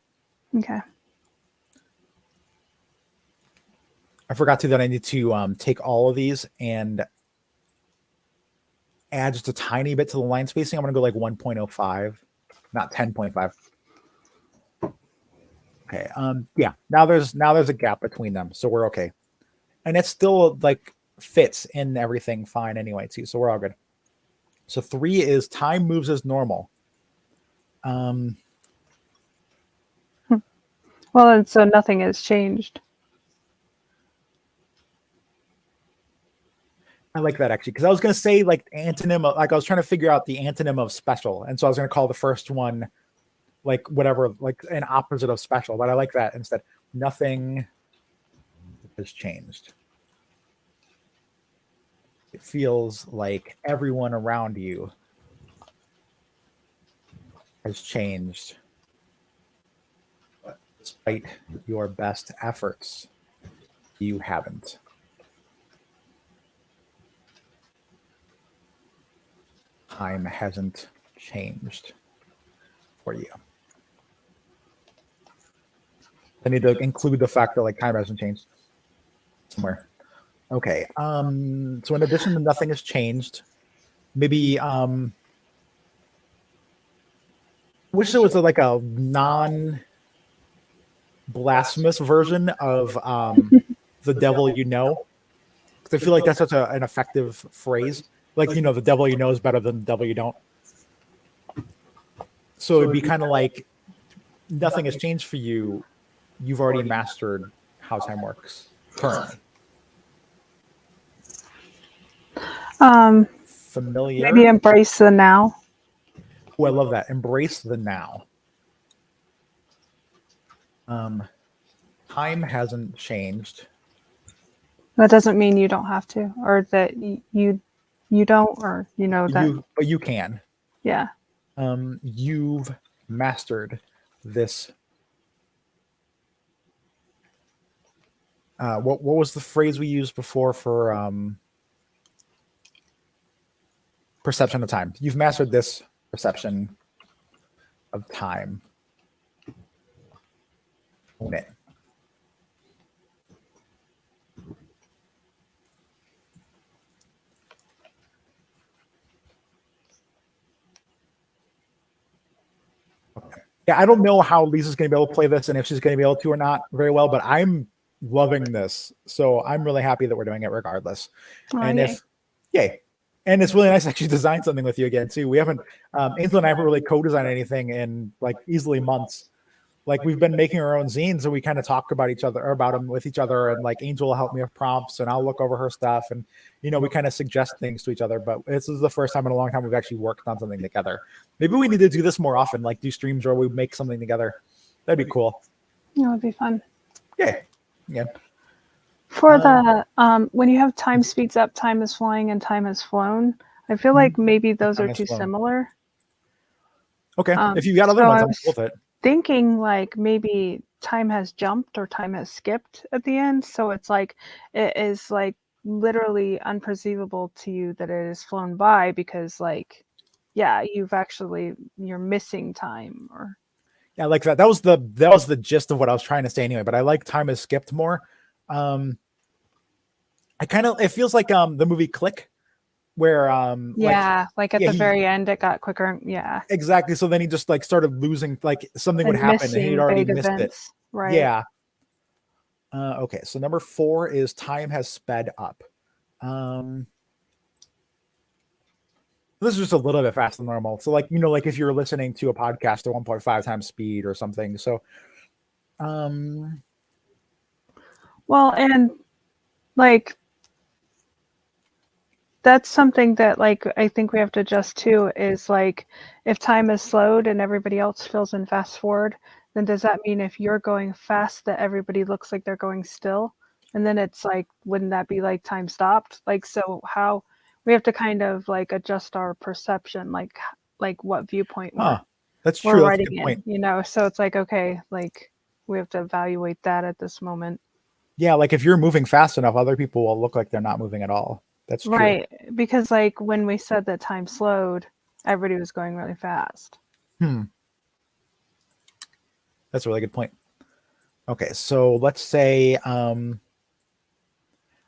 Okay. I forgot that I need to take all of these and add just a tiny bit to the line spacing. I'm going to go like 1.05, not 10.5. Okay. Yeah. Now there's a gap between them, so we're okay. and it still like fits in everything fine anyway too. So we're all good. So 3 is time moves as normal. Well, and so nothing has changed. I like that actually, because I was going to say like antonym of, like I was trying to figure out the antonym of special, and so I was going to call the first one like whatever, like an opposite of special, but I like that instead. Nothing has changed. It feels like everyone around you has changed, but despite your best efforts, you haven't. Time hasn't changed for you. I need to include the fact that like time hasn't changed somewhere. Okay. So in addition to nothing has changed, maybe wish there was like a non-blasphemous version of the devil you know. Because I feel like that's such an effective phrase. Like, the devil you know is better than the devil you don't. So it'd be kind of like nothing has changed for you. You've already mastered how time works currently. Familiar. Maybe embrace the now. Oh, I love that. Embrace the now. Time hasn't changed. That doesn't mean you don't have to, or that you don't, or that. But you can. Yeah. You've mastered this. What was the phrase we used before for perception of time? You've mastered this perception of time. Own it. Okay. Yeah, I don't know how Lisa's going to be able to play this and if she's going to be able to or not very well, but I'm loving this. So I'm really happy that we're doing it regardless. And yay. Yay. And it's really nice to actually design something with you again too. We haven't, Angel and I haven't really co-designed anything in like easily months. Like we've been making our own zines and we kind of talk about each other or about them with each other. And like Angel will help me with prompts and I'll look over her stuff. And, we kind of suggest things to each other, but this is the first time in a long time we've actually worked on something together. Maybe we need to do this more often, like do streams where we make something together. That'd be cool. That would be fun. Yeah. Yeah. For the when you have time speeds up, time is flying, and time has flown, I feel like maybe those are too similar. Okay. If you got other ones, I'm cool with it. Thinking like maybe time has jumped or time has skipped at the end, so it's like it is like literally unperceivable to you that it has flown by because like you're missing time. Or yeah, like that was the gist of what I was trying to say anyway, but I like time has skipped more. It feels like the movie Click, where like at the very end it got quicker. Yeah, exactly. So then he just like started losing, like something would happen and he'd already missed it. Right. Yeah. Okay, so number 4 is time has sped up. This is just a little bit faster than normal. So like, like if you're listening to a podcast at 1.5 times speed or something. So well, and like that's something that like I think we have to adjust to is like if time is slowed and everybody else fills in fast forward, then does that mean if you're going fast that everybody looks like they're going still? And then it's like, wouldn't that be like time stopped? Like, so how we have to kind of like adjust our perception, like what viewpoint that's true. we're That's writing a good point. in, so it's like, okay, like we have to evaluate that at this moment. Yeah, like if you're moving fast enough, other people will look like they're not moving at all. That's true. Right, because like when we said that time slowed, everybody was going really fast. That's a really good point. Okay, so let's say, I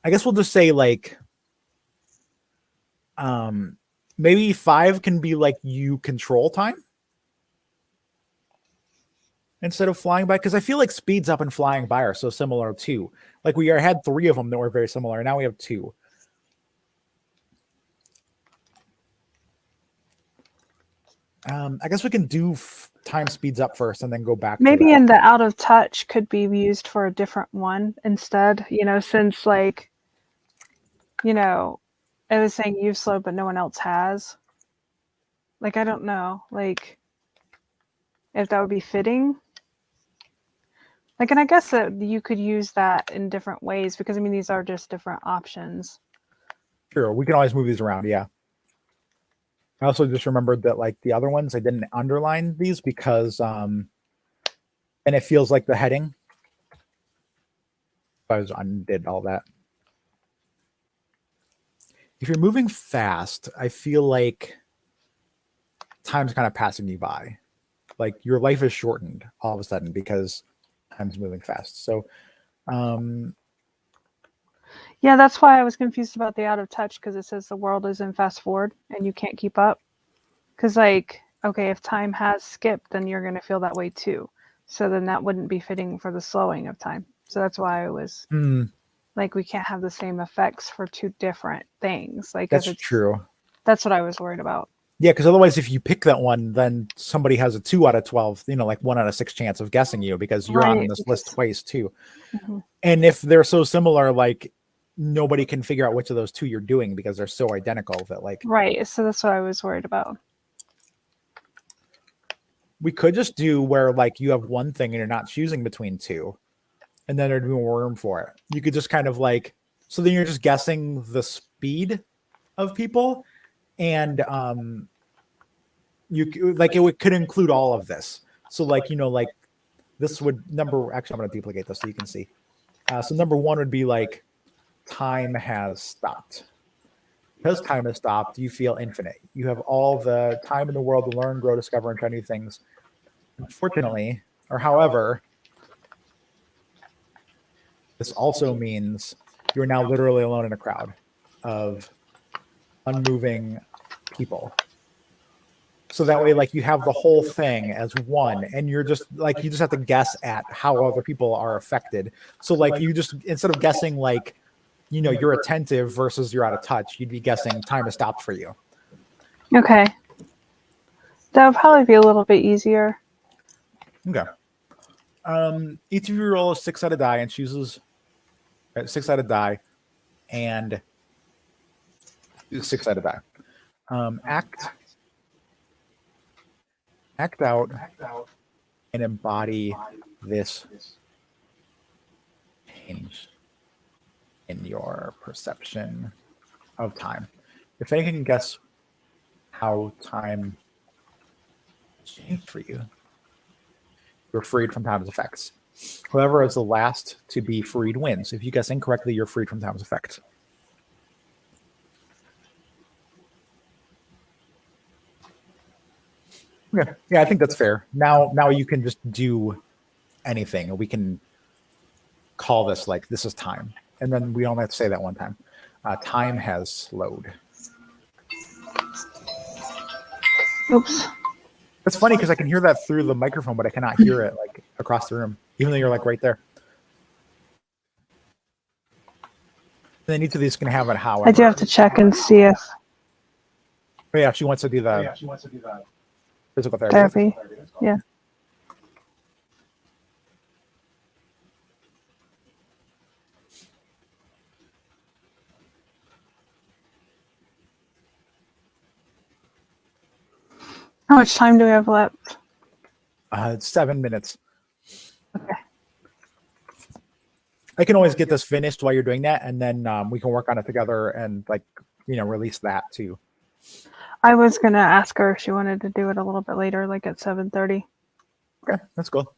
guess we'll just say like, maybe 5 can be like you control time. instead of flying by? Because I feel like speeds up and flying by are so similar too. Like we had 3 of them that were very similar, and now we have 2. I guess we can do time speeds up first and then go back to Maybe that. in the out of touch could be used for a different one instead, since like, it was saying you've slowed but no one else has. Like, I don't know, like, if that would be fitting. Like, and I guess that you could use that in different ways because, I mean, these are just different options. Sure, we can always move these around, yeah. I also just remembered that like the other ones, I didn't underline these because and it feels like the heading. I undid all that. If you're moving fast, I feel like time's kind of passing you by. Like your life is shortened all of a sudden because time's moving fast. So Yeah, that's why I was confused about the out of touch because it says the world is in fast forward and you can't keep up. Because, like, okay, if time has skipped, then you're going to feel that way too. So then that wouldn't be fitting for the slowing of time. So that's why I was like, we can't have the same effects for 2 different things. Like, that's if it's true. That's what I was worried about. Yeah, because otherwise, if you pick that one, then somebody has a 2 out of 12, like 1 out of 6 chance of guessing you because you're on this list twice too. Mm-hmm. And if they're so similar, like nobody can figure out which of those 2 you're doing because they're so identical that like. Right. So that's what I was worried about. We could just do where like you have one thing and you're not choosing between 2, and then there'd be more room for it. You could just kind of like, so then you're just guessing the speed of people, and you like it could include all of this. So like like this would actually I'm going to duplicate this so you can see. So number 1 would be like time has stopped. Because time has stopped, you feel infinite. You have all the time in the world to learn, grow, discover, and try new things. Unfortunately, or however, this also means you're now literally alone in a crowd of unmoving people. So that way, like you have the whole thing as one, and you're just like you just have to guess at how other people are affected. So like you just instead of guessing like you're attentive versus you're out of touch, you'd be guessing time has stopped for you. Okay. That would probably be a little bit easier. Okay. Each of you roll a 6-sided die and chooses 6-sided die and 6-sided die. Act out and embody this change in your perception of time. If anyone can guess how time changed for you, you're freed from time's effects. Whoever is the last to be freed wins. If you guess incorrectly, you're freed from time's effects. Okay. Yeah, I think that's fair. Now you can just do anything. We can call this like this is time, and then we only have to say that one time. Time has slowed. Oops. It's funny because I can hear that through the microphone, but I cannot hear it like across the room, even though you're like right there. And then each of these can have it however. I do have to check and see if. Oh, yeah, she wants to do the physical therapy. Yeah. How much time do we have left? 7 minutes. Okay. I can always get this finished while you're doing that, and then we can work on it together and like release that too. I was gonna ask her if she wanted to do it a little bit later, like at 7:30. Okay, that's cool.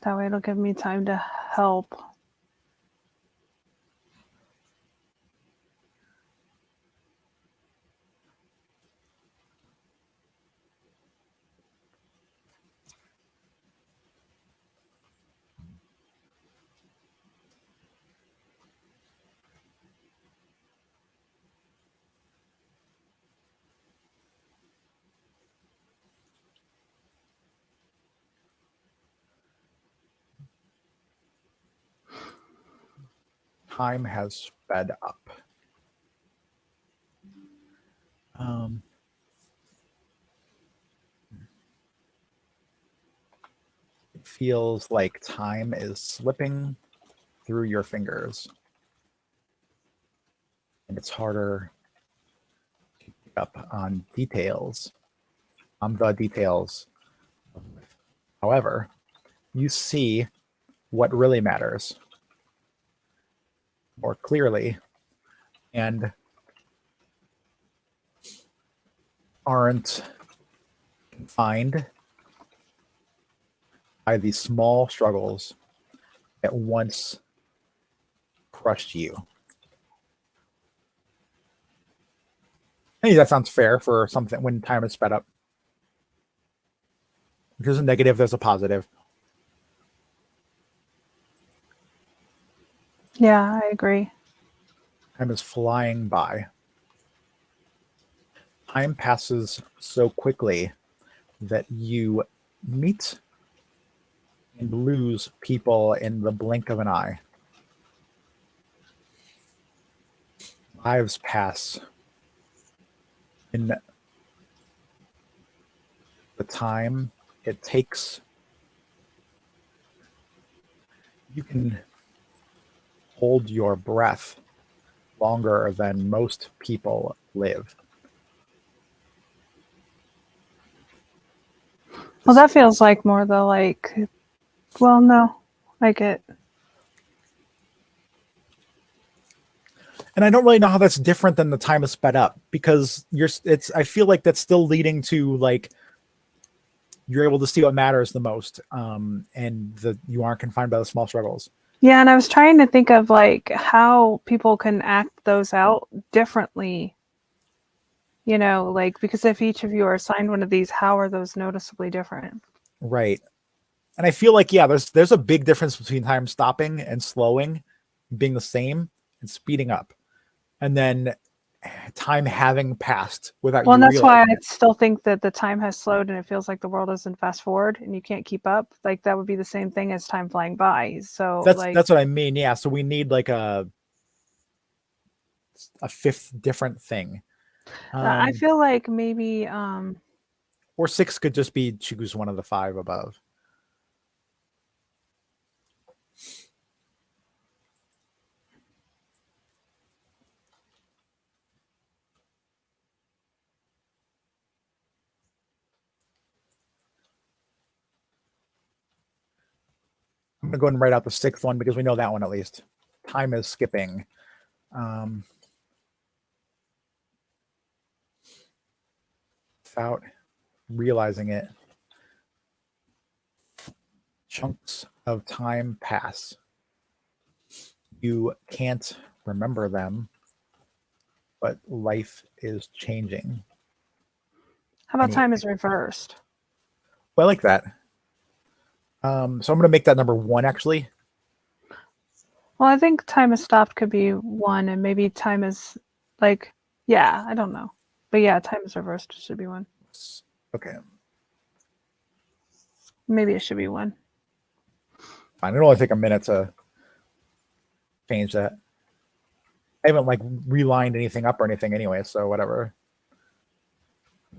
That way it'll give me time to help. time has sped up. It feels like time is slipping through your fingers, and it's harder to pick up on details, on the details. However, you see what really matters more clearly and aren't confined by these small struggles that once crushed you. I think that sounds fair for something when time is sped up. If there's a negative, there's a positive. Yeah, I agree. Time is flying by. Time passes so quickly that you meet and lose people in the blink of an eye. Lives pass in the time it takes. You can hold your breath longer than most people live. Well, that feels like more the like, well, no, I get. And I don't really know how that's different than the time is sped up, because I feel like that's still leading to like you're able to see what matters the most, and you aren't confined by the small struggles. Yeah, and I was trying to think of like how people can act those out differently. You know, like because if each of you are assigned one of these, how are those noticeably different? Right. And I feel like, yeah, there's a big difference between time stopping and slowing being the same and speeding up, and then time having passed without Well, you and that's why realizing I it. still think that the time has slowed and it feels like the world doesn't fast forward and you can't keep up. Like that would be the same thing as time flying by. So like That's what I mean. Yeah. So we need like a fifth different thing. I feel like maybe Or six could just be choose one of the five above. I'm gonna go ahead and write out the sixth one because we know that one at least. Time is skipping. Without realizing it, chunks of time pass. You can't remember them, but life is changing. how about Anyway, time is reversed? well, I like that. So I'm going to make that number one, actually. Well, I think time is stopped could be one and maybe time is like yeah, I don't know. But yeah, time is reversed should be one. Okay, Maybe it should be one. fine. It'll only take a minute to change that. I haven't like relined anything up or anything anyway, so whatever.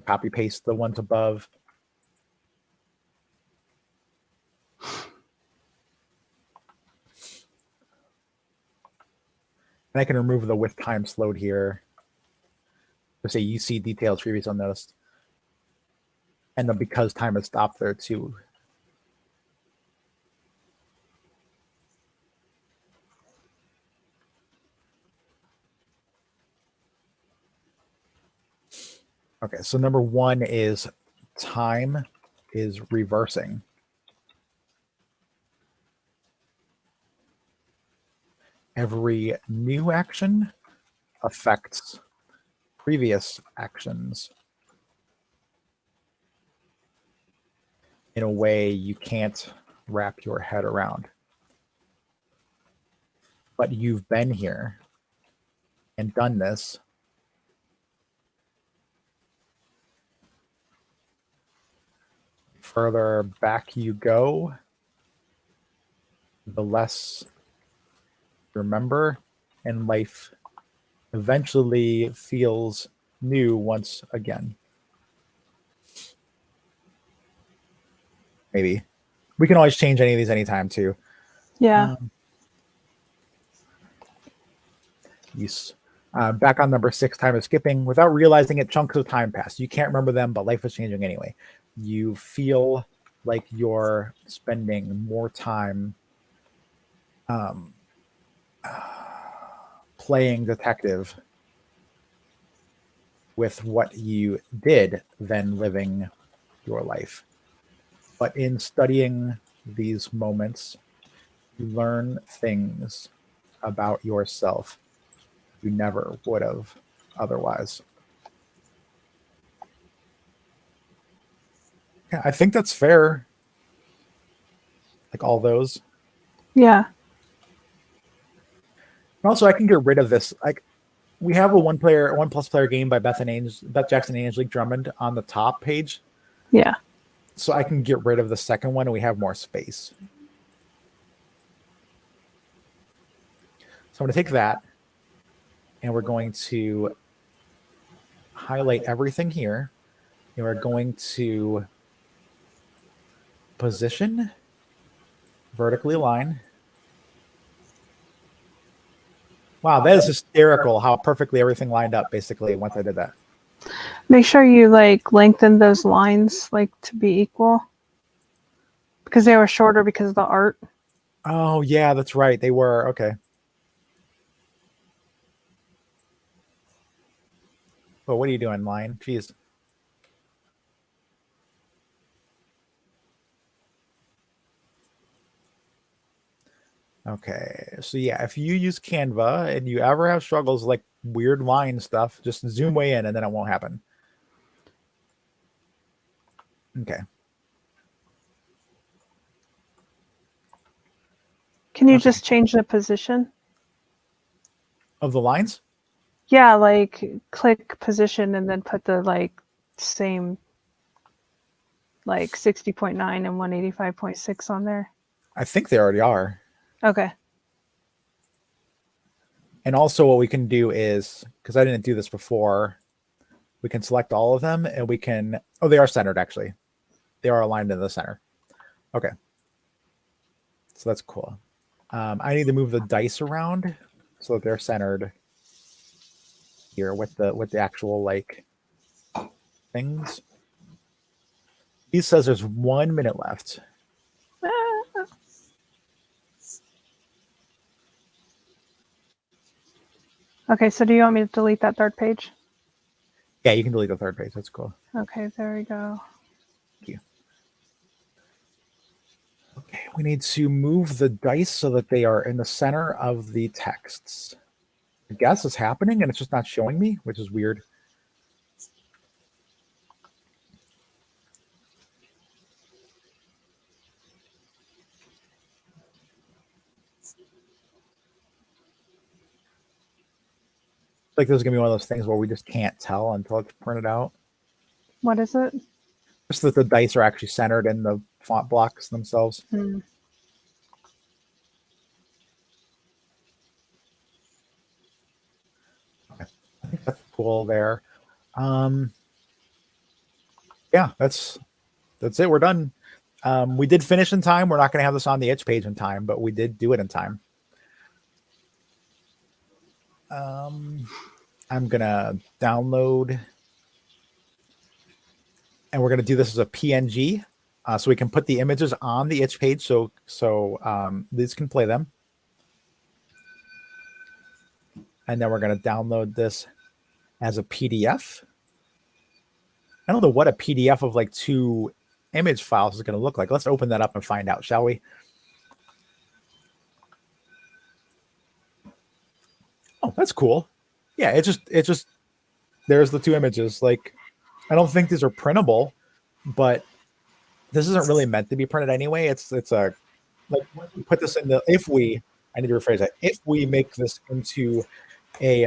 Copy paste the ones above. And I can remove the with time slowed here. To say you see details previously unnoticed. And then because time has stopped there too. Okay, so number one is time is reversing. Every new action affects previous actions in a way you can't wrap your head around. But you've been here and done this. Further back you go, the less you remember, and life eventually feels new once again. Maybe. We can always change any of these anytime too. Yeah. Yes. Back on number 6, time is skipping. Without realizing it, chunks of time pass. You can't remember them, but life is changing anyway. You feel like you're spending more time playing detective with what you did than living your life. But in studying these moments, you learn things about yourself you never would have otherwise. Yeah, I think that's fair. Like all those. Yeah. Also, I can get rid of this. Like we have a one plus player game by Beth Jackson and Angelique Drummond on the top page. Yeah. So I can get rid of the second one and we have more space. So I'm going to take that and we're going to highlight everything here. And we're going to position, vertically align. Wow, that is hysterical how perfectly everything lined up basically once I did that. Make sure you like lengthen those lines like to be equal because they were shorter because of the art. Oh, yeah, that's right. They were. Okay. Well, what are you doing, line? Jeez. Okay, so yeah, if you use Canva and you ever have struggles like weird line stuff, just zoom way in and then it won't happen. Okay. Can you just change the position? Of the lines? Yeah, like click position and then put the like same like 60.9 and 185.6 on there. I think they already are. Okay. And also what we can do is, because I didn't do this before, we can select all of them and we can, oh, they are centered actually. They are aligned in the center. Okay. So that's cool. I need to move the dice around so that they're centered here with the actual like things. He says there's 1 minute left. Okay, so do you want me to delete that third page? Yeah, you can delete the third page. That's cool. Okay, there we go. Thank you. Okay, we need to move the dice so that they are in the center of the texts. I guess it's happening and it's just not showing me, which is weird. Like this is gonna be one of those things where we just can't tell until it's printed out. What is it? Just that the dice are actually centered in the font blocks themselves. Hmm. Okay. I think that's cool there. Yeah, that's it. We're done. We did finish in time. We're not going to have this on the itch page in time, but we did do it in time. I'm going to download, and we're going to do this as a PNG, so we can put the images on the itch page so Liz can play them. And then we're going to download this as a PDF. I don't know what a PDF of like 2 image files is going to look like. Let's open that up and find out, shall we? Oh, that's cool. Yeah, it just there's the 2 images. Like, I don't think these are printable, but this isn't really meant to be printed anyway. It's a like once we put this in the I need to rephrase that. If we make this into a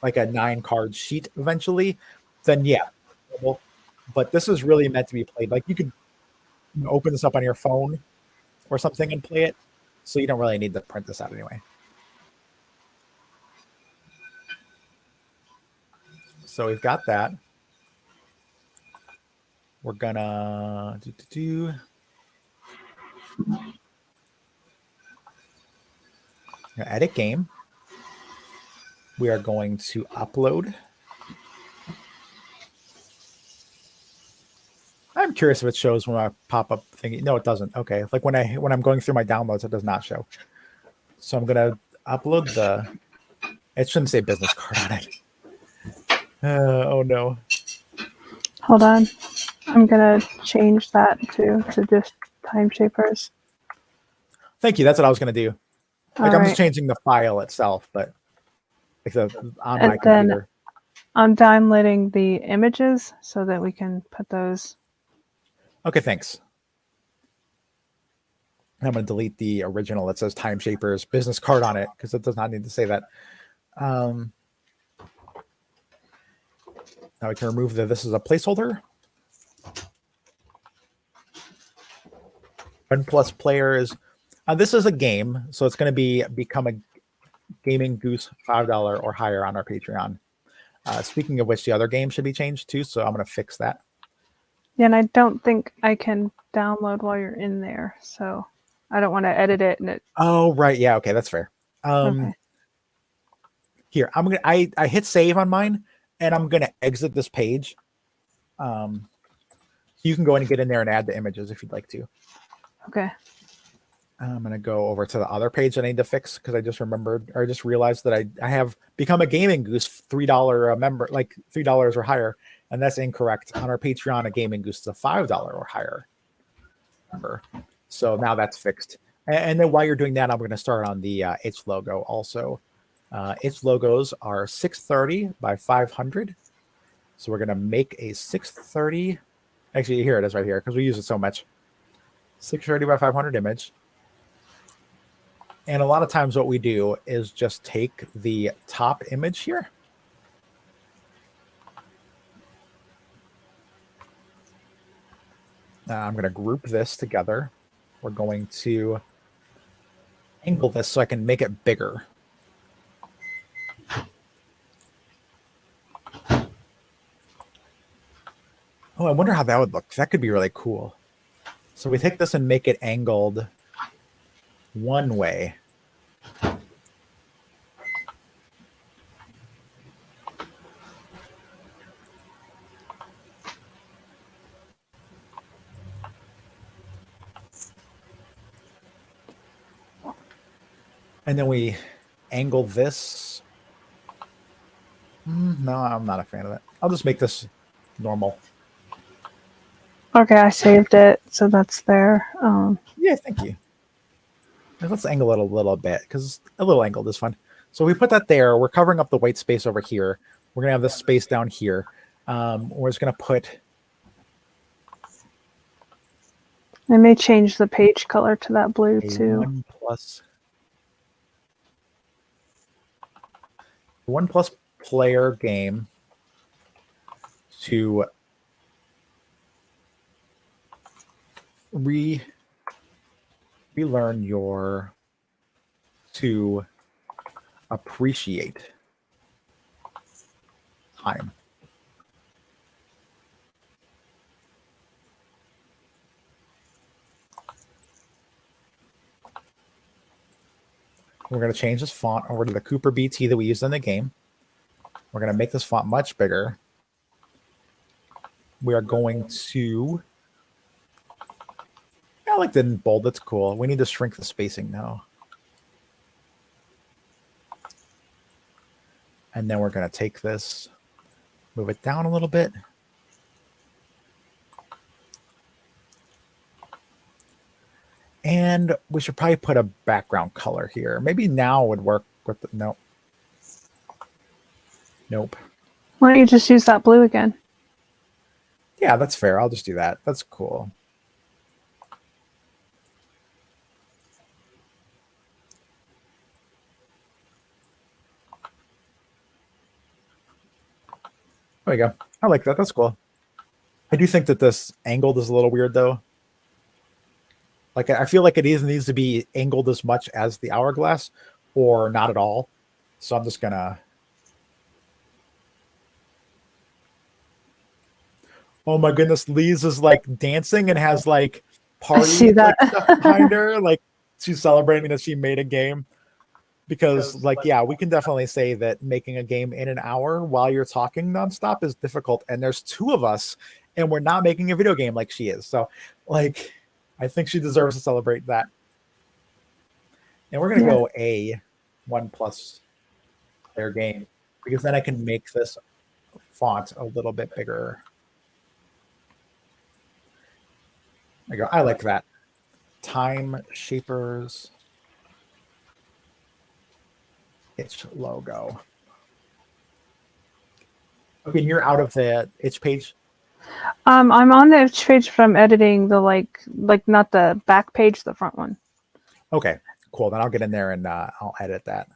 like a 9-card sheet eventually, then yeah. But this is really meant to be played. Like you could open this up on your phone or something and play it. So you don't really need to print this out anyway. So we've got that. We're gonna edit game. We are going to upload. I'm curious if it shows when I pop up thingy. No, it doesn't. Okay, like when I'm going through my downloads, it does not show. So I'm gonna upload the. It shouldn't say business card on it. Oh no. Hold on. I'm gonna change that to just Timeshapers. Thank you. That's what I was gonna do. Like All I'm right. just changing the file itself, but like on And my then computer. I'm downloading the images so that we can put those. Okay, thanks. I'm going to delete the original that says Timeshapers business card on it because it does not need to say that. Now we can remove this is a placeholder. 1+ players. This is a game, so it's going to become a Gaming Goose $5 or higher on our Patreon. Speaking of which, the other game should be changed too, so I'm going to fix that. Yeah, and I don't think I can download while you're in there, so I don't want to edit it. And it. Oh right, yeah, okay, that's fair. Okay. Here, I hit save on mine, and I'm gonna exit this page. You can go in and get in there and add the images if you'd like to. Okay. I'm gonna go over to the other page I need to fix because I just remembered or I just realized that I have become a Gaming Goose $3 member, like $3 or higher, and that's incorrect. On our Patreon, a Gaming Goose is a $5 or higher member. So now that's fixed. And then while you're doing that, I'm going to start on the H logo also. H logos are 630 by 500. So we're going to make a 630. Actually, here it is right here because we use it so much. 630 by 500 image. And a lot of times what we do is just take the top image here. I'm going to group this together. We're going to angle this so I can make it bigger. Oh, I wonder how that would look. That could be really cool. So we take this and make it angled one way. And then we angle this. No, I'm not a fan of that. I'll just make this normal. Okay, I saved it, so that's there. Yeah, thank you. And let's angle it a little bit because a little angled is fun. So we put that there. We're covering up the white space over here. We're going to have this space down here. We're just going to put... I may change the page color to that blue too. 1+ player game to relearn your to appreciate time. We're going to change this font over to the Cooper BT that we used in the game. We're going to make this font much bigger. We are going to... I like the bold. That's cool. We need to shrink the spacing now. And then we're going to take this, move it down a little bit. And we should probably put a background color here. Maybe now would work with the... Nope. Nope. Why don't you just use that blue again? Yeah, that's fair. I'll just do that. That's cool. There we go. I like that. That's cool. I do think that this angled is a little weird, though. Like, I feel like it either needs to be angled as much as the hourglass or not at all. So I'm just going to... Oh my goodness, Lise is like dancing and has like I see party that. like stuff behind her. Like she's celebrating that she made a game. Because like, yeah, we can definitely say that making a game in an hour while you're talking nonstop is difficult. And there's two of us and we're not making a video game like she is. So like, I think she deserves to celebrate that. And we're going to Yeah. go a 1+ player game because then I can make this font a little bit bigger. There you go. I like that. Timeshapers. Itch logo. Okay, and you're out of the itch page. I'm on the page from editing the like not the back page, the front one. Okay, cool. Then I'll get in there and I'll edit that.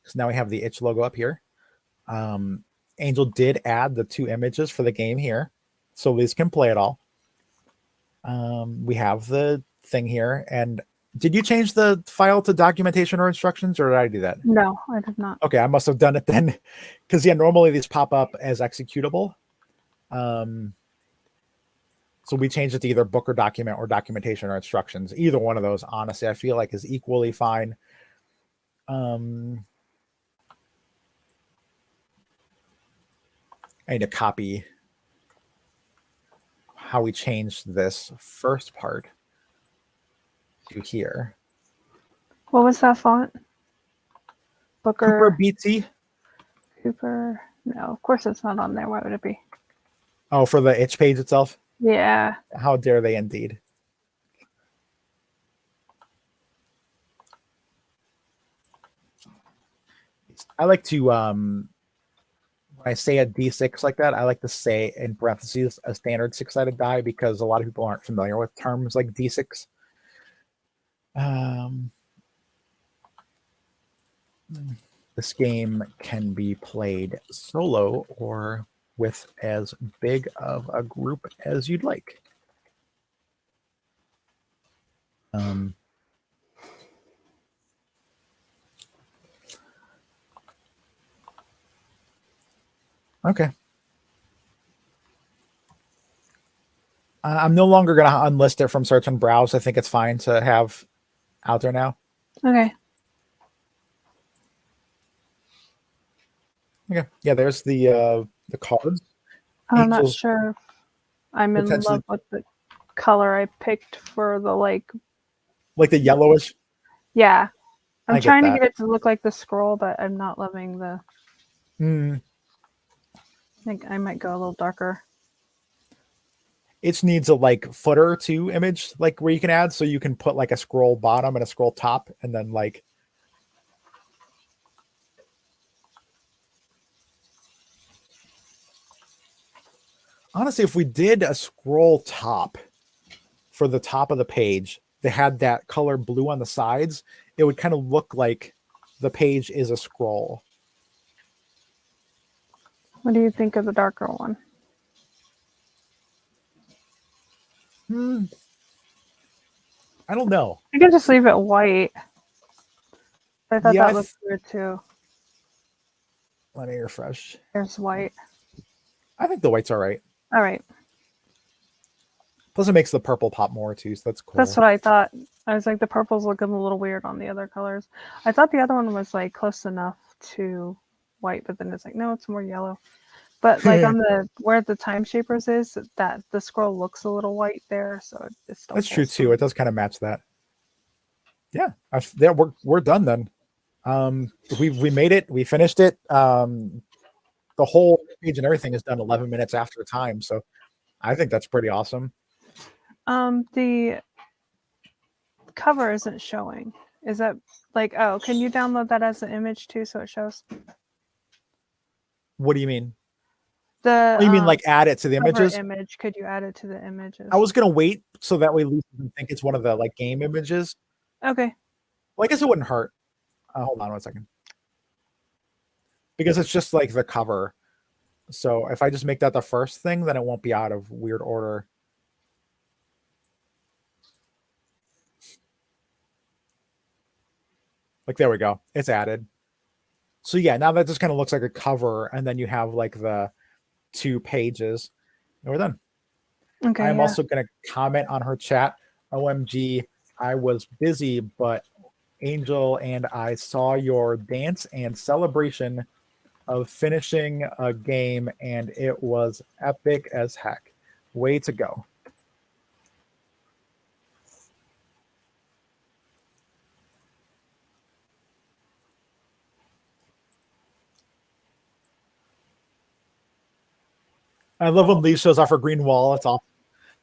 So now we have the itch logo up here. Angel did add the 2 images for the game here, so Liz can play it all. We have the thing here. And did you change the file to documentation or instructions, or did I do that? No, I did not. Okay, I must have done it then, because yeah, normally these pop up as executable. So we changed it to either book or document or documentation or instructions. Either one of those, honestly, I feel like is equally fine. I need to copy how we changed this first part to here. What was that font? Booker. Cooper BT. Cooper. No, of course it's not on there. Why would it be? Oh, for the itch page itself? Yeah. How dare they indeed. I like to, when I say a D6 like that, I like to say in parentheses a standard 6-sided die because a lot of people aren't familiar with terms like D6. This game can be played solo or with as big of a group as you'd like. Okay. I'm no longer going to unlist it from search and browse. I think it's fine to have out there now. Okay. Okay. Yeah, there's the cards. I'm not Angels sure if I'm in potentially- love with the color I picked for the like the yellowish. Yeah. I I'm get trying to that. get it to look like the scroll, but I'm not loving the I think I might go a little darker. It needs a like footer to image, like where you can add, so you can put like a scroll bottom and a scroll top, and then like honestly, if we did a scroll top for the top of the page that had that color blue on the sides, it would kind of look like the page is a scroll. What do you think of the darker one? I don't know. I can just leave it white. I thought Yeah, that looked weird too. let me refresh. There's white. I think the white's all right. All right. Plus, it makes the purple pop more too, so that's cool. That's what I thought. I was like, the purple's looking a little weird on the other colors. I thought the other one was like close enough to white, but then it's like, no, it's more yellow. But like on the where the Timeshapers is, that the scroll looks a little white there, so it's still. That's true too. It does kind of match that. Yeah, yeah, we're done then. We made it. We finished it. The whole page and everything is done 11 minutes after time, so I think that's pretty awesome. The cover isn't showing. Is that like, oh, can you download that as an image too so it shows? What do you mean? The you mean like add it to the images? Image. Could you add it to the images? I was gonna wait so that way Lisa doesn't think it's one of the like game images. Okay. Well, I guess it wouldn't hurt. Hold on 1 second. Because it's just like the cover. So if I just make that the first thing, then it won't be out of weird order. Like, there we go. It's added. So yeah, now that just kind of looks like a cover, and then you have like the 2 pages, and we're done. Okay, I'm yeah. also going to comment on her chat. OMG, I was busy, but Angel and I saw your dance and celebration of finishing a game, and it was epic as heck. Way to go. I love when Lee shows off her green wall. It's awesome.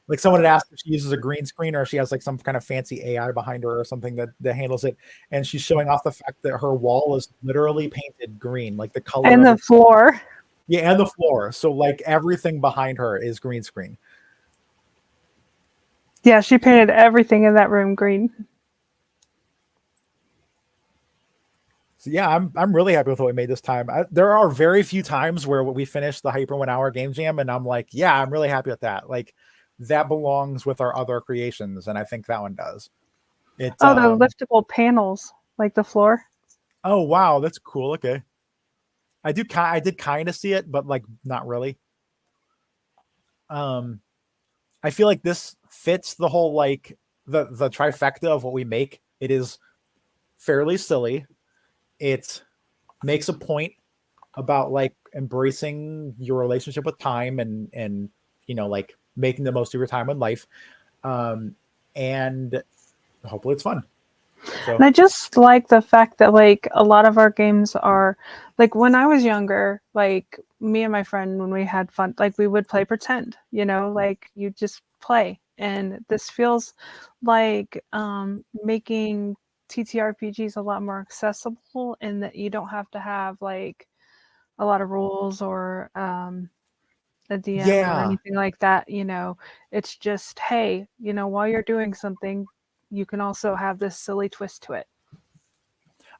Like, someone had asked if she uses a green screen or if she has like some kind of fancy AI behind her or something that handles it. And she's showing off the fact that her wall is literally painted green, like the color And of the her. floor. Yeah, and the floor. So like everything behind her is green screen. Yeah, she painted everything in that room green. So yeah, I'm really happy with what we made this time. There are very few times where we finish the Hyper 1 hour game jam, and I'm like, yeah, I'm really happy with that. Like, that belongs with our other creations, and I think that one does. It Oh, the liftable panels, like the floor. Oh wow, that's cool. Okay, I did kind of see it, but like not really. Um, I feel like this fits the whole like the trifecta of what we make. It is fairly silly. It makes a point about like embracing your relationship with time and like making the most of your time in life. And hopefully it's fun. So And I just like the fact that like a lot of our games are like when I was younger, like me and my friend when we had fun, like we would play pretend, like you just play. And this feels like making TTRPGs a lot more accessible in that you don't have to have like a lot of rules or a DM or yeah, anything like that. It's just, hey, while you're doing something, you can also have this silly twist to it.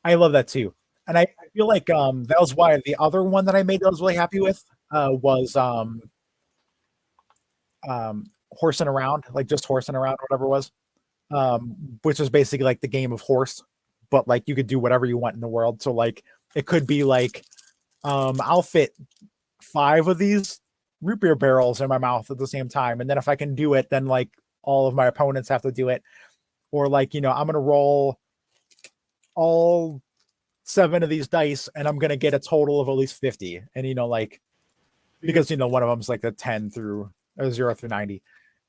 I love that too. And I feel like that was why the other one that I made that I was really happy with was horsing around, like just horsing around, whatever it was, which was basically like the game of horse, but like you could do whatever you want in the world. So like it could be like I'll fit 5 of these root beer barrels in my mouth at the same time, and then if I can do it, then like all of my opponents have to do it, or like I'm gonna roll all 7 of these dice and I'm gonna get a total of at least 50, and like because one of them's like the 10 through 0 through 90,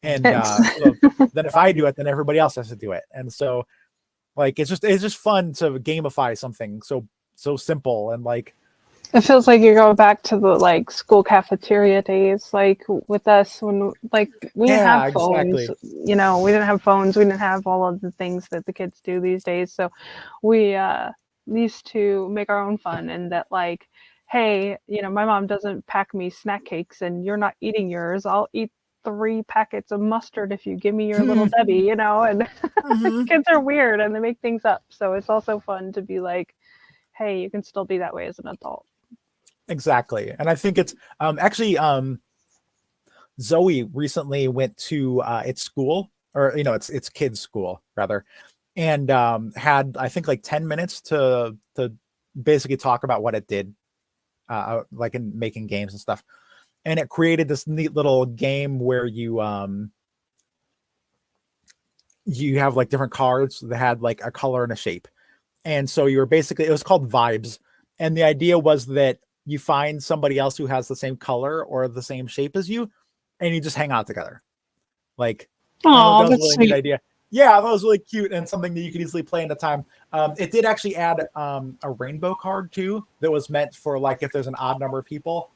and It's so then if I do it, then everybody else has to do it, and so like it's just fun to gamify something so simple and like it feels like you go back to the like school cafeteria days, like with us when like we didn't have yeah, phones, exactly. we didn't have phones, we didn't have all of the things that the kids do these days. So we used to make our own fun and that like, hey, my mom doesn't pack me snack cakes and you're not eating yours. I'll eat 3 packets of mustard if you give me your little Debbie, and Mhm. kids are weird and they make things up. So it's also fun to be like, hey, you can still be that way as an adult. Exactly. And I think it's actually Zoe recently went to its school, or its kids school rather, and had I think like 10 minutes to basically talk about what it did, like in making games and stuff. And it created this neat little game where you have like different cards that had like a color and a shape. And so you were basically, it was called Vibes. And the idea was that you find somebody else who has the same color or the same shape as you, and you just hang out together. Like, I thought Oh, that was a that's really neat sweet. idea. Yeah, that was really cute and something that you could easily play in a time. It did actually add a rainbow card too that was meant for like if there's an odd number of people.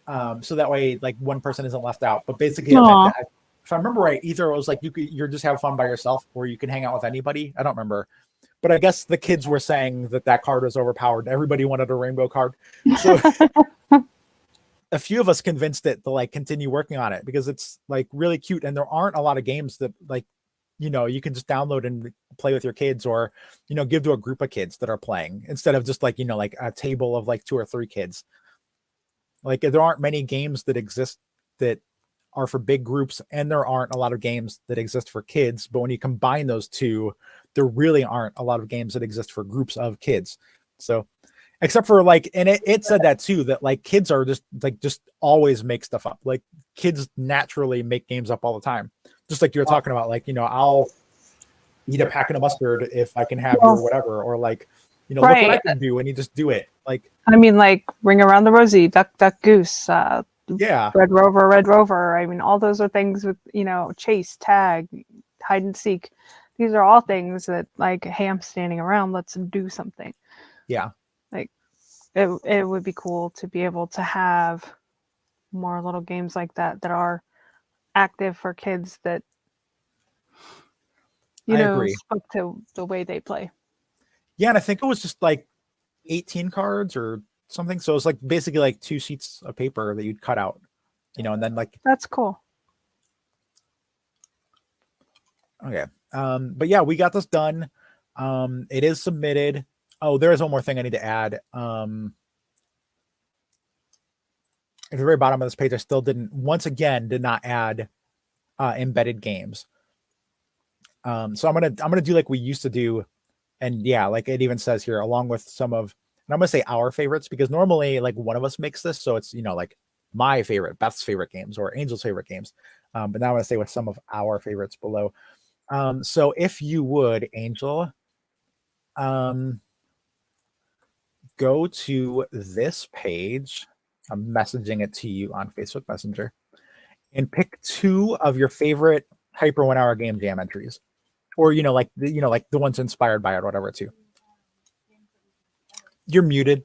So that way, like one person isn't left out. But basically, it meant Aw. that if I remember right, either it was like you're just have fun by yourself, or you can hang out with anybody. I don't remember, but I guess the kids were saying that card was overpowered. Everybody wanted a rainbow card, so a few of us convinced it to like continue working on it because it's like really cute, and there aren't a lot of games that like you can just download and play with your kids, or give to a group of kids that are playing instead of just like like a table of like 2 or 3 kids. Like there aren't many games that exist that are for big groups, and there aren't a lot of games that exist for kids. But when you combine those two, there really aren't a lot of games that exist for groups of kids. So except for like, and it said that too, that like kids are just always make stuff up. Like kids naturally make games up all the time. Just like you were talking about, like, I'll eat a packet of mustard if I can have your whatever, or like, look what I can do, and you just do it. Like, I mean, like Ring Around the Rosie, Duck Duck Goose, yeah, Red Rover, Red Rover. I mean, all those are things with, chase, tag, hide and seek. These are all things that, like, hey, I'm standing around, let's do something. yeah. Like, it would be cool to be able to have more little games like that are active for kids that, I agree. spoke to the way they play. Yeah, and I think it was just like 18 cards or something. So it's like basically like 2 sheets of paper that you'd cut out, and then like. That's cool. Okay. But yeah, we got this done. It is submitted. Oh, there is one more thing I need to add. At the very bottom of this page, I still once again did not add embedded games. So I'm gonna do like we used to do, and yeah, like it even says here, along with some of, and I'm gonna say our favorites, because normally like one of us makes this, so it's like my favorite, Beth's favorite games, or Angel's favorite games. But now I'm gonna say with some of our favorites below. So if you would, Angel, go to this page. I'm messaging it to you on Facebook Messenger, and pick 2 of your favorite Hyper 1 Hour Game Jam entries, or like the ones inspired by it, or whatever. Too. You're muted.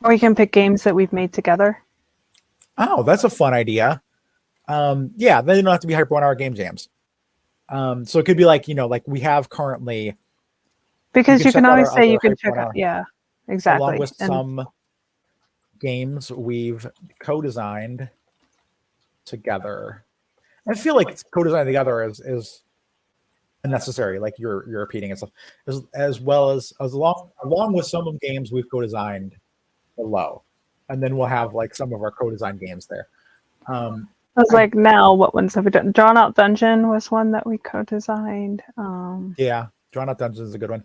Or we can pick games that we've made together. Oh, that's a fun idea. Yeah, then you don't have to be Hyper 1 Hour Game Jams. So it could be like, like we have currently. Because you can always say you can check out. Yeah, exactly. Along with some games we've co-designed together. I feel like co-design together is unnecessary, like you're repeating and stuff, as well as along with some of games we've co-designed below, and then we'll have like some of our co-designed games there. I was like, now what ones have we done? Drawn Out Dungeon was one that we co-designed. Yeah, Drawn Out Dungeon is a good one.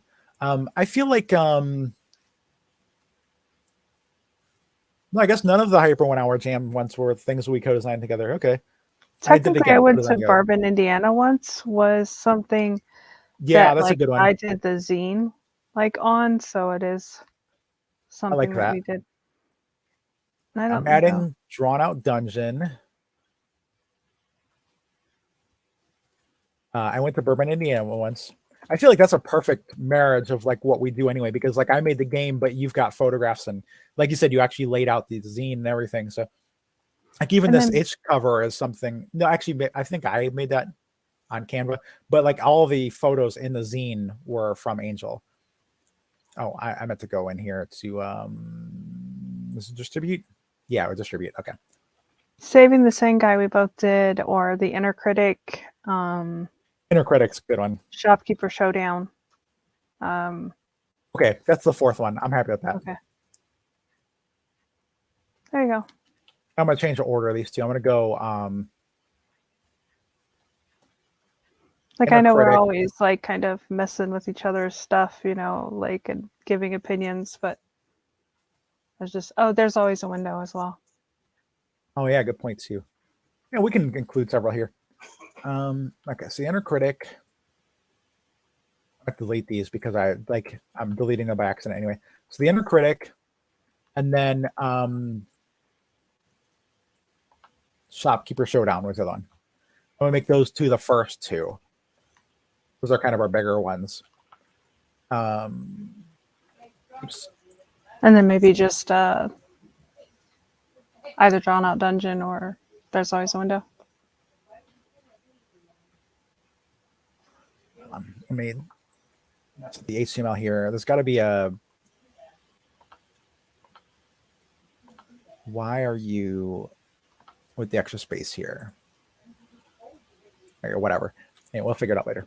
I feel like no, I guess none of the Hyper 1 Hour Jam ones were things we co-designed together. Okay. Technically, I went to Bourbon, Indiana once. Was something. Yeah, that's a good one. I did the zine on, so it is something that we did. I'm adding Drawn Out Dungeon. I went to Bourbon, Indiana once. I feel like that's a perfect marriage of like what we do anyway, because like I made the game, but you've got photographs, and like you said, you actually laid out the zine and everything. So like even this itch cover is something. No, actually, I think I made that on Canva, but like all the photos in the zine were from Angel. Oh, I meant to go in here to this is distribute. Yeah, or distribute. Okay. Saving the Same Guy we both did, or the Inner Critic. Inner Critic's a good one. Shopkeeper Showdown. Okay, that's the 4th one. I'm happy with that. Okay. There you go. I'm gonna change the order of these 2. I'm gonna go like I know we're always like kind of messing with each other's stuff, like and giving opinions, but there's always a window as well. Oh yeah, good point too. Yeah, we can include several here. Okay, so Inner Critic. I delete these because I'm deleting them by accident anyway. So the Inner Critic, and then Shopkeeper Showdown was the other one. I'm gonna make those 2 the first 2. Those are kind of our bigger ones. Oops. And then maybe just either Drawn Out Dungeon or There's Always a Window. I mean, the HTML here. There's got to be a. Why are you with the extra space here? Or whatever. Yeah, we'll figure it out later.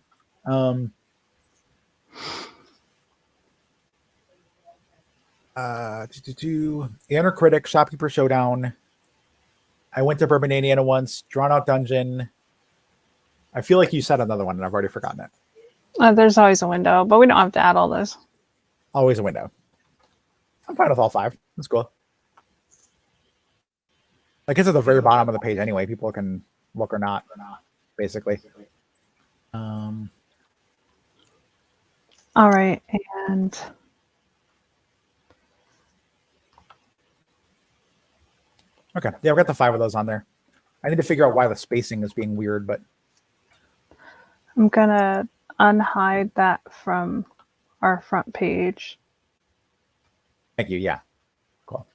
Inner Critic, Shopkeeper Showdown. I went to Bourbon Indiana once. Drawn Out Dungeon. I feel like you said another one, and I've already forgotten it. There's always a window, but we don't have to add all those. Always a window. I'm fine with all 5. That's cool. Like it's at the very bottom of the page anyway. People can look or not, basically. All right, and okay, yeah, I've got the 5 of those on there. I need to figure out why the spacing is being weird, but I'm gonna unhide that from our front page. thank you. Yeah, cool.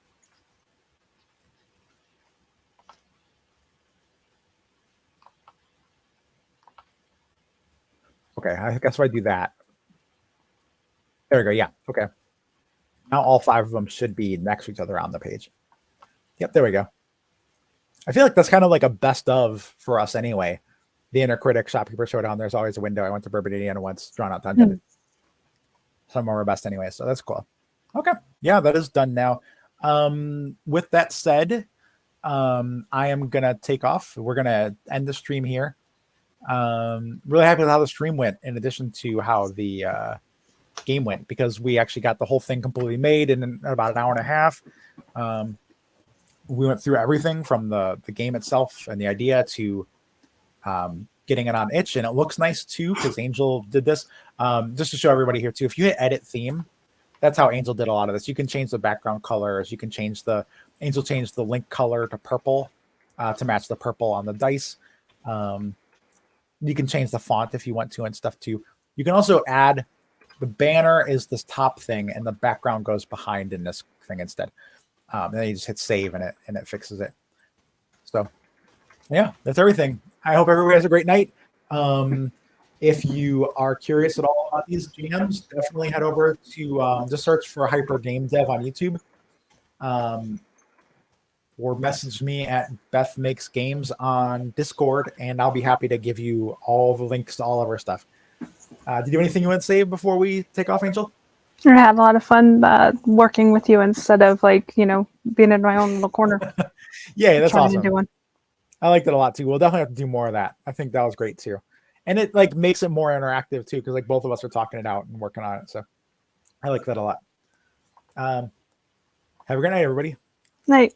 Okay, I guess if I do that, there we go. Yeah, okay. Now all 5 of them should be next to each other on the page. Yep, there we go. I feel like that's kind of like a best of for us anyway. The Inner Critic, Shopkeeper Showdown, There's Always a Window. I went to Bourbon Indiana once, Drawn Out Dungeon. Some of our best anyway, so that's cool. Okay, yeah, that is done now. With that said, I am gonna take off. We're gonna end the stream here. Really happy with how the stream went, in addition to how the game went, because we actually got the whole thing completely made in about an hour and a half. We went through everything from the game itself and the idea to getting it on itch, and it looks nice too because Angel did this. Just to show everybody here too, if you hit edit theme, that's how Angel did a lot of this. You can change the background colors. You can change Angel changed the link color to purple to match the purple on the dice. You can change the font if you want to and stuff too. You can also add the banner is this top thing and the background goes behind in this thing instead. And then you just hit save and it fixes it. So yeah, that's everything. I hope everybody has a great night. If you are curious at all about these jams, definitely head over to just search for Hyper Game Dev on YouTube. Or message me at Beth Makes Games on Discord, and I'll be happy to give you all the links to all of our stuff. Did you have anything you want to say before we take off, Angel? I had a lot of fun working with you instead of being in my own little corner. Yeah, that's awesome. To do one. I liked it a lot too. We'll definitely have to do more of that. I think that was great too. And it makes it more interactive too, because both of us are talking it out and working on it. So I like that a lot. Have a great night, everybody. Night.